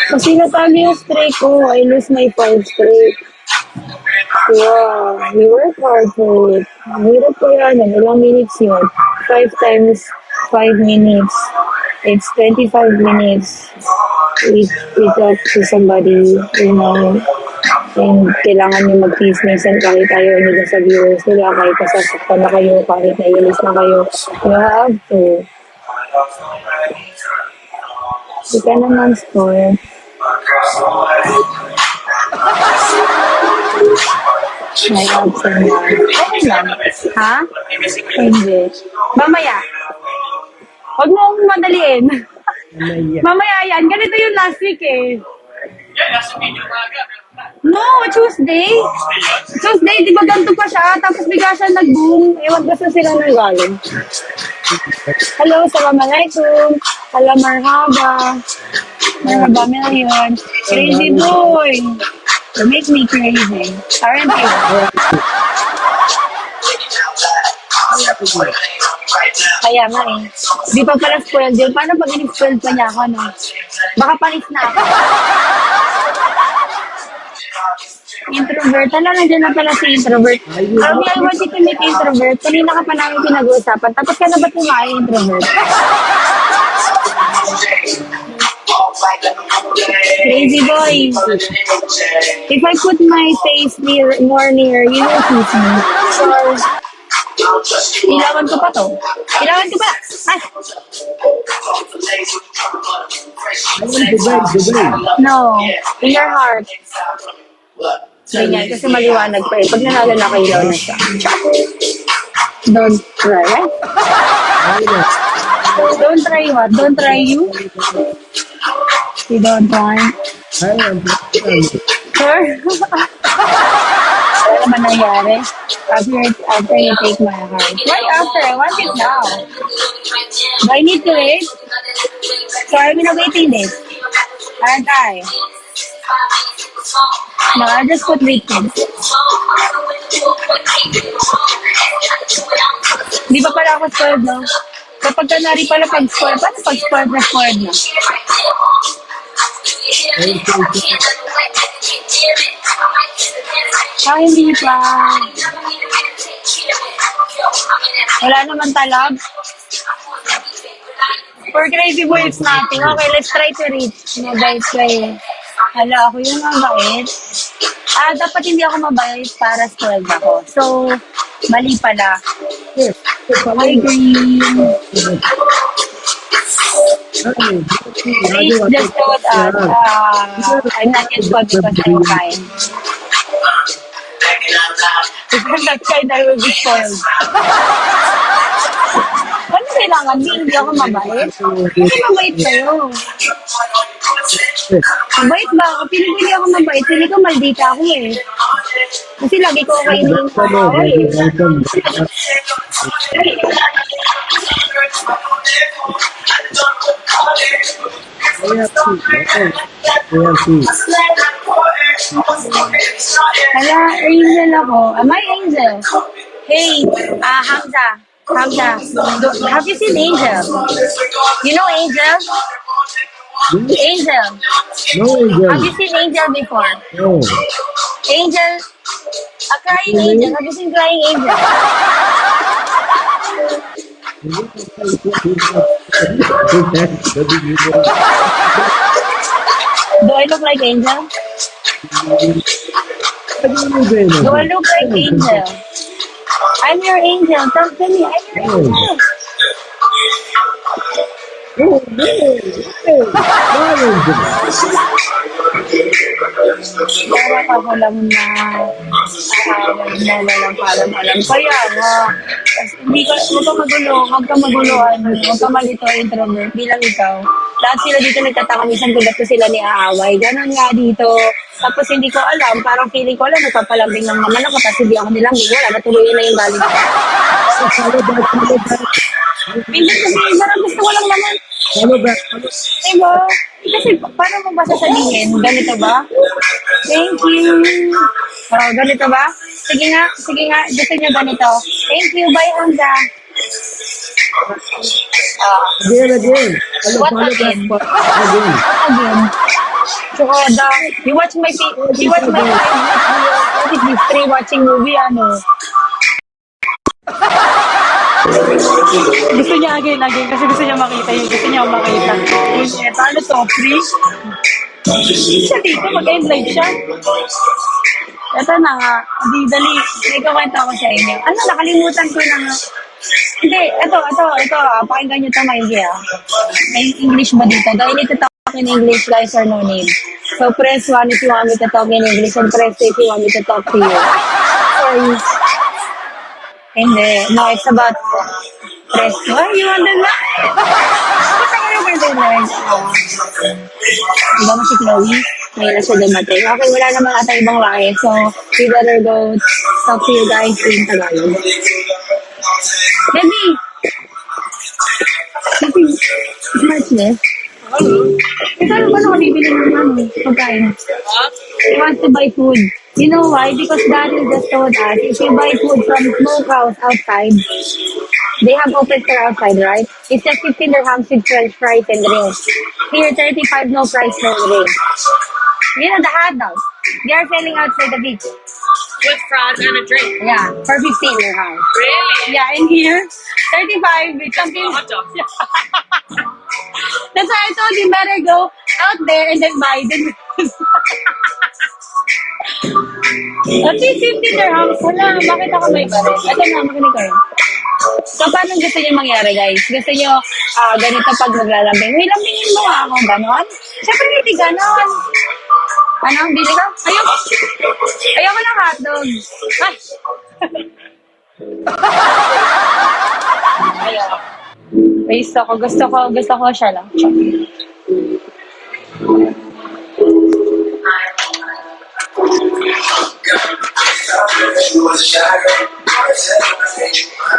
Kasi natali yung streak ko. I lose my 5 streak. Wow, we work hard for it. Hirap ko yan. Ilang minutes yun? 5 times 5 minutes. It's 25 minutes. We talk to somebody, and kailangan nyo mag-please minsan kahit tayo nila sa viewers nila, kahit pasasaktan na kayo, kahit nailis na kayo. You have to. Hindi ka naman spoiled. May absent na. Okay lang. Ha? Hindi. Mamaya. Huwag mo akong madaliin. Mamaya yan. Ganito yung last week eh. No, Tuesday. Tuesday, di ba ganito pa siya? Tapos bigla siya nag-boom. Ewan ko sa sila nang galing. Hello, assalamualaikum. Hello, marhaba. Marhaba million. Crazy boy. You make me crazy. Aren't you? Kaya nga eh. Di pa pala spoiled yun. Paano pag in-spoiled pa niya ako, no? Baka panis na ako. Introvert. Ala, nandiyan na pala si introvert. Sabi, I want you to meet introvert. Kanina ka pa namin pinag-uusapan. Tapos ka na ba kumain, introvert? Crazy boy. If I put my face more near, you will kiss me. Or, ilawan ko pa to. Ilawan ko pa. Ay. No. In your heart. Ganyan. Kasi maliwanag pa eh. Pag nanalo na kayo, ilaw na siya. Don't try, right? Don't try what? Don't try you? You don't want? Sure? Ano naman nangyari? After you take my heart. Why after? I want it now. Do I need to wait? So I'm in a waiting list. Aren't I? No, I just put waiting. Di ba pala ako spoiled, no? Kapag kanari pala pag-spoiled, paano pag-spoiled na spoiled na? Hindi pa. Wala naman talab. For Crazy Boy, it's nothing. Okay, let's try to reach. Mabait kayo. Hala, ako yung mabait. Dapat hindi ako mabait para spoiled ako. So, mali pala. I agree. Please just note I'm not yet spoiled because I'm kind. If I'm not kind, I will be spoiled. Ano kailangan? Hindi ako mabait? Kasi mabait kayo. Mabait ba ako? Pinipili ako mabait. Pili ko maldita ako eh. Kasi lagi ko kayo yung ako eh. Hala, angel ako. Am I angel? Hey, Hamza. Hamza, have you seen Angel? You know Angel? Angel. No, Angel. Have you seen Angel before? No. Angel, a crying angel. Have you seen crying angel? Do I look like Angel? Do I look like Angel? I'm your angel. Talk to me. I'm your angel. Para ako lang na alam. Kaya nga. Hindi ka, huwag ka magulo. Huwag ka maguluhan. Huwag ka malito introvert. Bilang ikaw. Lahat sila dito nagtataka. Minsan kung ba't ko sila niaaway. Ganon nga dito. Tapos hindi ko alam. Parang feeling ko alam. Nagpapalambing ng naman ako. Tapos hindi ako nilambing. Wala. Natuloy na yung galing. Minsan kasi parang gusto ko lang naman. Diba? Kasi paano mo ba sasabihin? Ganito ba? Thank you. Oh, ganito ba? Sige nga. Gusto niyo ganito. Thank you. Bye, Hamza. Again. What again? What again? So, you watch my what is this? 3 watching movie, ano? Gusto niya again kasi gusto niya makita yun. Gusto niya makita. Ano to? Free? Siya dito, mag-end live siya. Ito na nga. Dali. May kakwento ako sa inyo. Ano, nakalimutan ko na nga. Hindi, ito. Pakinggan nyo ito, maigi ah. May English ba dito? Do I need to talk in English, guys, or no need? So, press 1 if you want me to talk in English and press 2 if you want me to talk to you. Sorry. Hindi. No, it's about Yes. Why you want na? Bakit ako yung birthday like? Diba mo si Chloe? Ngayon na siya dumating. Okay, wala naman ata ibang lahi. So, we better go talk to you guys in Tagalog. Baby! Baby, smartness. Ito ano ba nakabibili ng pagkain? He wants to buy food. You know why? Because Daniel just told us, if you buy food from smokehouse outside, they have open store outside, right? It's just 15 dirhams with french fries and drinks. Here, 35, no price, no drink. You know, the hot dogs. They are selling outside the beach. With fries and a drink. Yeah, for 15 dirhams. Really? Yeah, and here, 35 with something. dog. That's why I told you better go out there and then buy them. At least 50 dirhams. Wala, bakit ako may baril? Ito na, makinig kayo. So, paano gusto niyo mangyari, guys? Gusto niyo ganito pag maglalambing? May lambingin mo ako, ganon? Siyempre, hindi ganon. Ano? Bili ka? Ayoko ng hotdog. Ay! Ayoko. Gusto ko siya lang.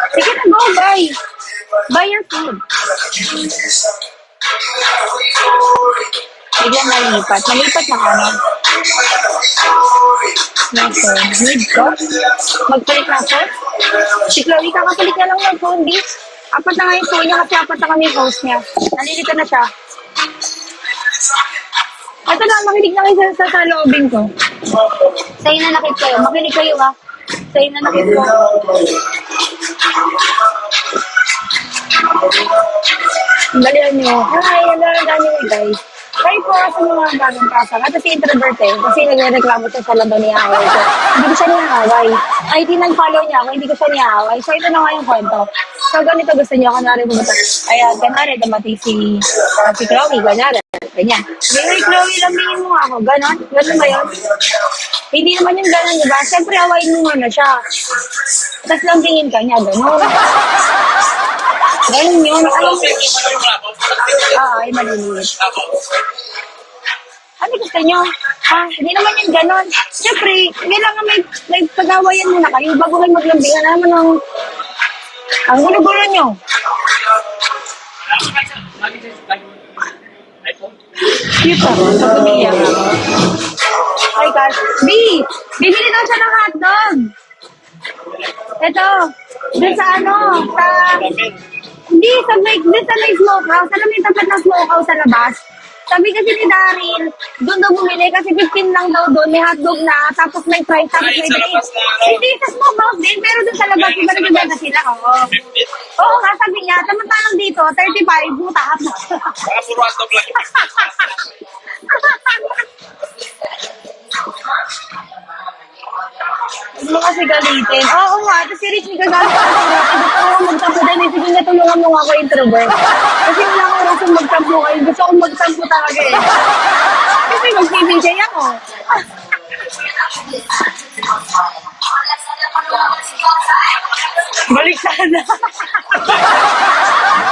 Sige na, go, buy. Buy your food. Biglang nalipat. Nalipat na ano? Nasa, need ko? Magpalit na ako? Si Chloe, kakapalit na lang ng phone, di? Apat na nga yung phone niya kasi apat na kami yung host niya. Nalilito na siya. Ito na, makinig na kayo sa loobing ko. Sa'yo na nakit kayo. Makinig kayo, ha? Sa'yo na nakit ko. Dalihan niyo. Hi, hello, guys. Kayo po sa mga bagong pasang. At si introvert kasi nagreklamo siya sa lando niya away ko. Hindi ko siya niya-away. Ay, tinag-follow niya ako, hindi ko siya niya-away. So, ito na nga yung kwento. So, ganito gusto niyo, kanari pumunta. Ayan, kanari, dumating si Chloe, kanari. Ganyan. Hey, Chloe, lambingin mo ako. Ganon? Ganon ba yun? Hindi naman yung ganon, diba? Siyempre, awayin mo na siya. Tapos lambingin ka niya, ganon. Ganon yun. Ay, maliliit. Ano gusto nyo? Ha? Hindi naman yung ganon. Siyempre, kailangan may pag-awayan muna kayo bago kayo maglambingan. Ano naman ang gulo-gulo nyo? Cute ako. Pag umiiyak ako. Hi, guys. B! Bibili daw siya ng hotdog. Ito. Dun sa ano? Hindi, sa may smokehouse. Alam mo yung tapat ng smokehouse sa labas? Sabi kasi ni Daryl, doon daw bumili kasi 15 lang daw doon. May hotdog na, tapos may fries, tapos may drink. Hindi, sa smokehouse din, pero doon sa labas, iba nagbibenta sila. Oo nga, sabi niya, samantalang dito, 35, buta half na. Puro hotdog lang. Huwag mo kasi galitin. Oo nga, tapos si Rich, may gagalit ako. Gusto ko magtampo din. Sige nga, tulungan mo nga ako introvert. Kasi wala akong rasong magtampo kayo. Gusto kong magtampo talaga eh. Kasi mag-PBJ ako. Balik sana.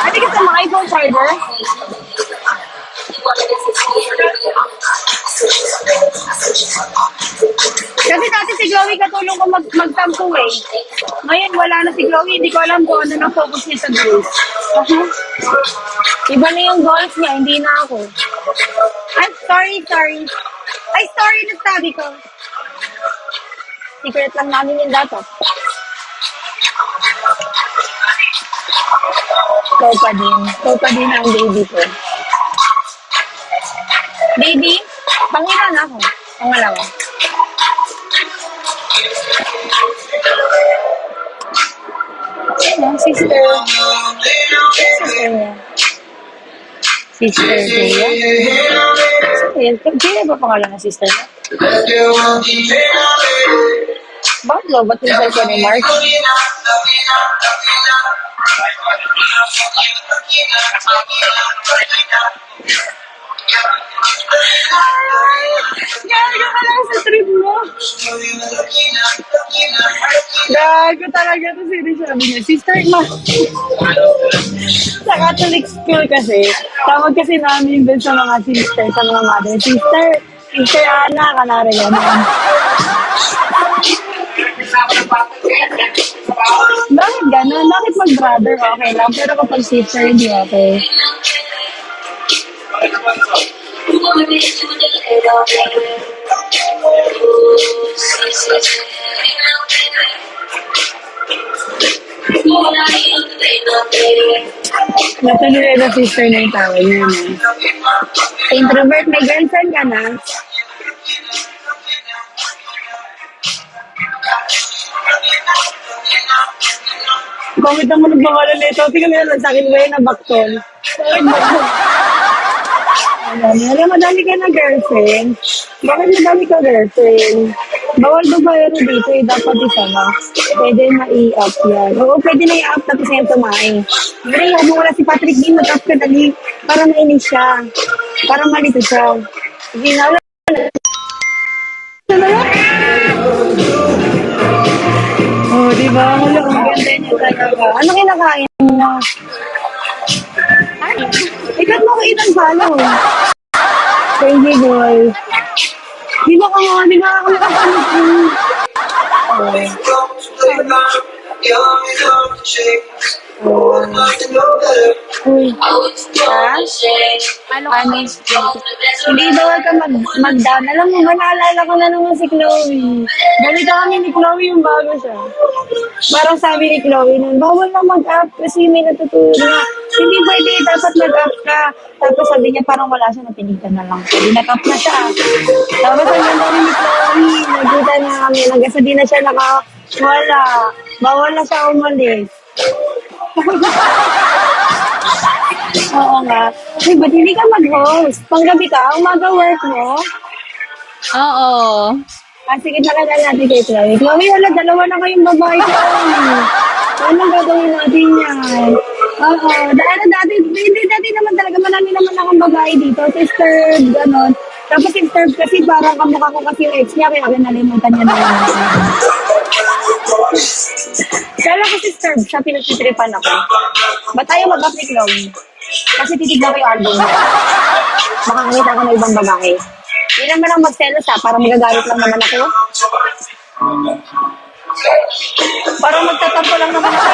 Ate ka sa mga iPhone charger? Kasi dati si Chloe katulong ko magtampo eh. Ngayon wala na si Chloe, hindi ko alam kung ano na focus niya sa goals. Iba na yung goals niya, hindi na ako. I'm sorry. Ay, sorry na sabi ko. Secret lang namin yung data. Ikaw pa din ang baby ko. Baby, pangilan ako. Pangalawa. Ano, sister. Sister niya. Sister Jaya. Jaya ba pangalan ng sister niya? Bakit lo? Ba't yung cellphone ni Mark? Gago ka lang sa trip mo. Gago talaga to si sabi niya. Sister, sa Catholic school kasi, tawag kasi namin dun sa mga sister, sa mga mother. Sister Ana, kanari yan. Bakit gano'n? Bakit mag-brother okay lang? Pero kapag sister, hindi okay. Natuloy na sister na yung tawag niya. No? Introvert, may girlfriend ka na? Bakit naman nagbangalan na ito? Tingnan mo yan, sa akin ba yun na baktol? Bakit baktol? Alam, madami ka na girlfriend. Bakit madami ka girlfriend? Bawal babayero dito eh, dapat isa na. Pwede na-i-up yan. Oo, pwede na i-up tapos yan tumain. Pero yung wala si Patrick din, mag-up ka dali. Para mainis siya. Para malito siya. Sige na, wala. Ano na? Oh, di ba? Wala, ang ganda niya talaga. Ano kinakain mo? Ikat mo ko itang follow. Crazy boy. Di ba ka mga, di ba ako nakapanood ko? Uy. Ha? Ano? Hindi bawal ka mag-down. Alam mo ba, naalala ko na naman si Chloe. Ganito kami ni Chloe yung bago siya. Parang sabi ni Chloe nun, bawal na mag-up kasi may natutulog na. Hindi pwede, dapat mag-up ka. Tapos sabi niya, parang wala siya, napilitan na lang. So, dinag-up na siya. Tapos ang ganda rin ni Chloe, nagkita na kami, nagkasadi na siya wala. Bawal na siya umalis. Oo nga. Uy, ba't hindi ka mag-host? Panggabi ka, umaga work mo? Oo. Sige, talaga natin kay Chloe. Chloe, wala, dalawa na kayong babae ko. Anong gagawin natin yan? Oo. Dati, hindi dati naman talaga, marami naman akong babae dito. Sister, gano'n. Tapos sister kasi parang kamukha ko kasi yung ex niya, kaya kinalimutan niya na lang. Kala ko sister, siya pinagtitripan ako. Ba't tayo mag-up ni Chloe? Kasi titignan ko yung album niya. Makakakita ko ng ibang babae. Hindi naman ang magselos para magagalit lang naman ako. Para magtatampo lang naman ako.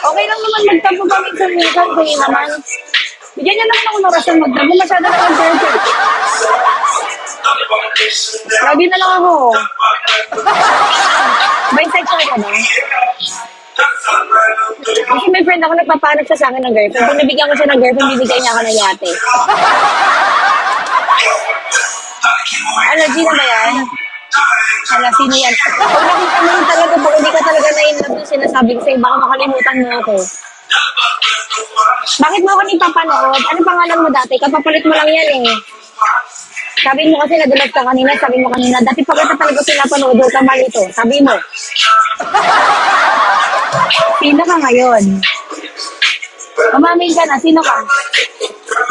Okay lang naman magtampo kami sa minsan, kaya naman. Bigyan niya naman ako ng rasyon magtampo, masyado na ang perfect. Lagi na lang ako. Bisexual ka na? Kasi may friend ako nagpapanap siya sa akin ng girlfriend. Kung nabigyan ko siya ng girlfriend, bibigyan niya ako ng yate. Allergy na ba yan? Hala, sino yan? Pag nakita mo yun talaga, pag hindi ka talaga na-inlove yung sinasabi ko sa'yo, baka makalimutan mo ako. Bakit mo ako nipapanood? Ano pangalan mo dati? Kapapalit mo lang yan eh. Sabi mo kasi nadulas ka kanina, sabi mo kanina, dati pag ito talaga pinapanood, ka malito. Sabi mo. Sino ka ngayon? Umamin ka na, sino ka?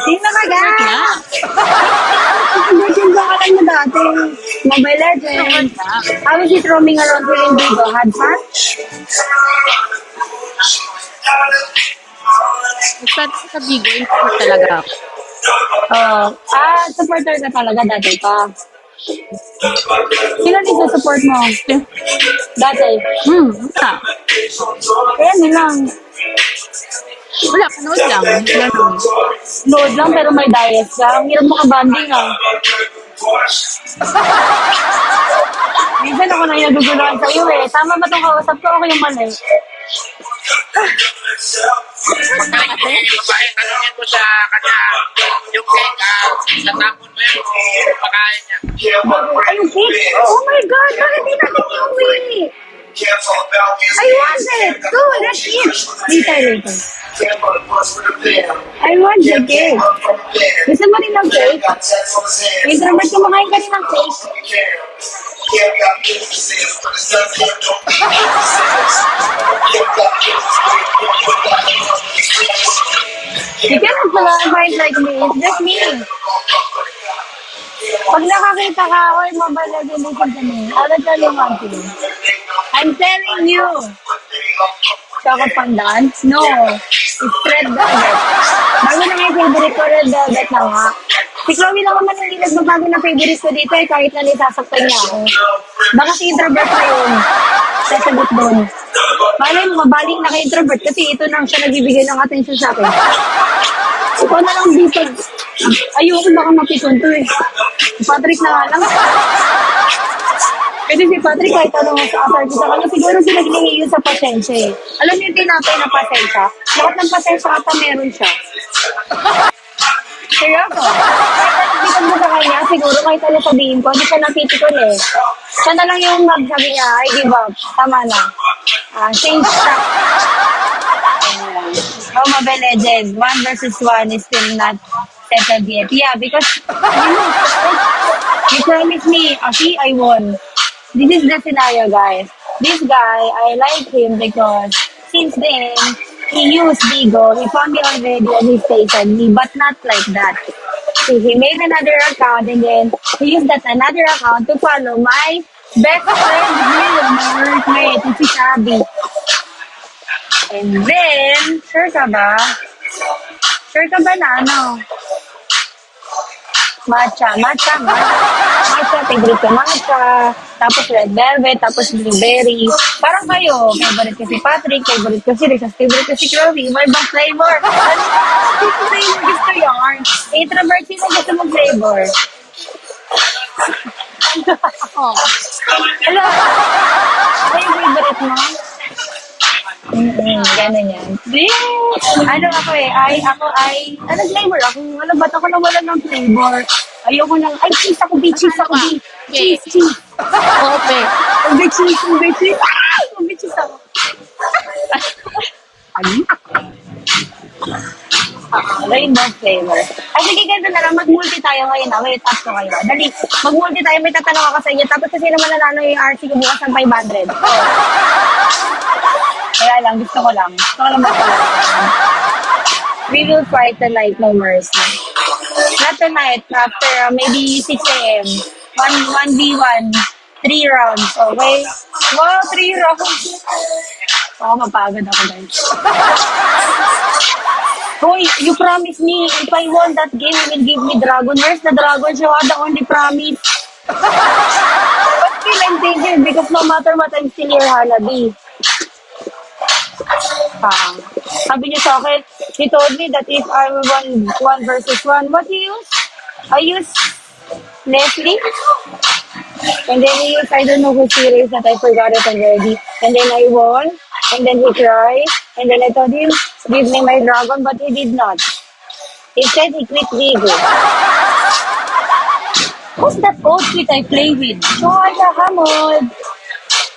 Sino ka ga? Virgin ba ka lang mo dati? Mobile Legends. How is it roaming around with Indigo? Had fun? Start sa Bigo, import talaga ako. Oo. Supporter ka talaga dati pa. Sino din sa support mo? Dati? Wala. Kaya nilang. Wala, panood lang. Ganun. Load lang pero may diet ka. Ang hirap makabanding ah. Minsan ako na yung naguguluhan sa'yo eh. Tama ba itong kausap ko? Ako yung mali. Pagkain yung babae, tanungin mo sa kanya, yung cake, tatapon mo yun, pagkain niya. Ay, yung cake? Oh my God! Bakit di natin iuwi? I want it! Go, let's eat! Later. I want the cake. Gusto mo rin ng cake? Introvert, kumakain ka rin ng cake. You cannot fight like me. It's just me. Pag nakakita ka ako, Mobile Legends, listen to me. I will tell you one thing. I'm telling you. Choco Fondant? No. It's Red Velvet. Bago na nga yung favorite ko, Red Velvet na nga. Si Chloe lang naman yung ilag bago na favorite ko dito eh, kahit na nisasaktan niya ako. Baka si introvert na yun. Sasagot doon. Malay mo, mabaling na kay introvert kasi ito nang siya nagbibigay ng attention sa akin. Ikaw na lang dito. Ayoko baka mapikon to eh. Si Patrick na nga lang. Kasi si Patrick kahit anong sa kita kanya, siguro pinaglingi yun sa pasensya eh. Alam niyo yung tinapay na pasensya? Lahat ng pasensya ata meron siya. Seryoso. Kahit anong mo sa kanya, siguro kahit ano sabihin ko, hindi siya napipikon eh. Siya na lang yung magsabi niya, I give up. Tama na. Change track. Oh, Mobile Legends, 1 versus 1 is still not settled yet. Yeah, because you promised me, see, I won. This is the scenario, guys. This guy, I like him because since then, he used Bigo. He found me already and he stated me, but not like that. So he made another account and then he used that another account to follow my best friend here, my workmate, si Sabi. And then, sure ka ba? Sure ka ba na ano? Matcha, favorite ko matcha, tapos red velvet, tapos blueberry. Parang kayo, favorite ko si Patrick, favorite ko si Risa, favorite ko si Chloe, may ibang flavor. Ano flavor gusto yarn? Introvert, sino gusto mong flavor? Hello? Ano yung favorite mo? Gano'n yan. Ano ako eh, ano flavor ako? Ano, ba't ako nawalan ng flavor? Ayoko nang, cheese ako, cheese. Okay. Cheese. Cheese ako. Rainbow flavor. Ay, sige, ganito na lang, mag-multi tayo ngayon na. Wait, up to kayo. Dali, mag-multi tayo, may tatanong ako sa inyo. Tapos kasi naman nanalo yung RC ko bukas ng 500. Kaya lang, gusto ko lang magpapalala. We will fight tonight, no mercy. Not tonight, after maybe 6 a.m. 1v1, 3 rounds, okay? Wow, 3 rounds. Mapagod ako, guys. Hoy, you promised me if I won that game, you will give me dragon. Where's the dragon? You are the only promise. But still, I'm thinking because no matter what, I'm still your Hanabi. Sabi niya sa akin, he told me that if I won 1 versus 1, what he use? I use Leslie. And then he used, I don't know who series that I forgot it already. And then I won. And then he cried. And then I told him, give me my dragon, but he did not. Instead, he quit Vigo. Who's that outfit I play with? Joya Hamod.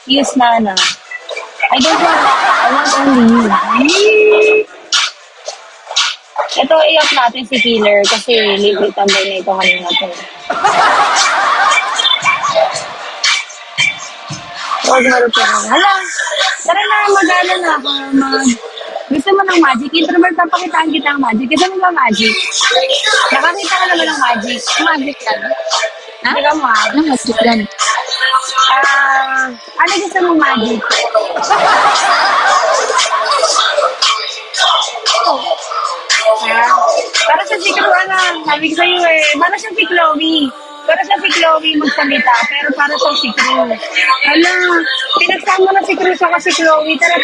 Use Nana. I don't want I want only you. Ito, i-up natin si Killer kasi libre tambay na ito kanina to. Huwag marupin ako. Hala, tara na, mag-ano na ako. Gusto mo ng magic? Introvert, papakitaan kita ang magic. Gusto mo ba magic? Nakakita ka naman ng magic. Magic yan. Hindi ka mo ha? Anong magic yan? Ano gusto mo magic? Para sa si Chloe, sabi ko sa'yo eh, para sa si Chloe. Para sa si Chloe magsalita, pero para sa si Chloe. Hala, pinagsama na si Chloe sa si Chloe. Tara.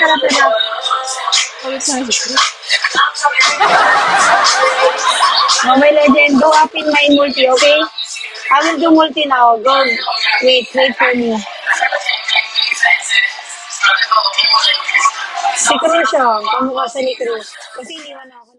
Ulit sa magic. Mobile Legend, go up in my multi, okay? I will do multi now. Go. Wait for me. Si Cruz siya. Kamukha sa ni Cruz. Kasi iniwan ako.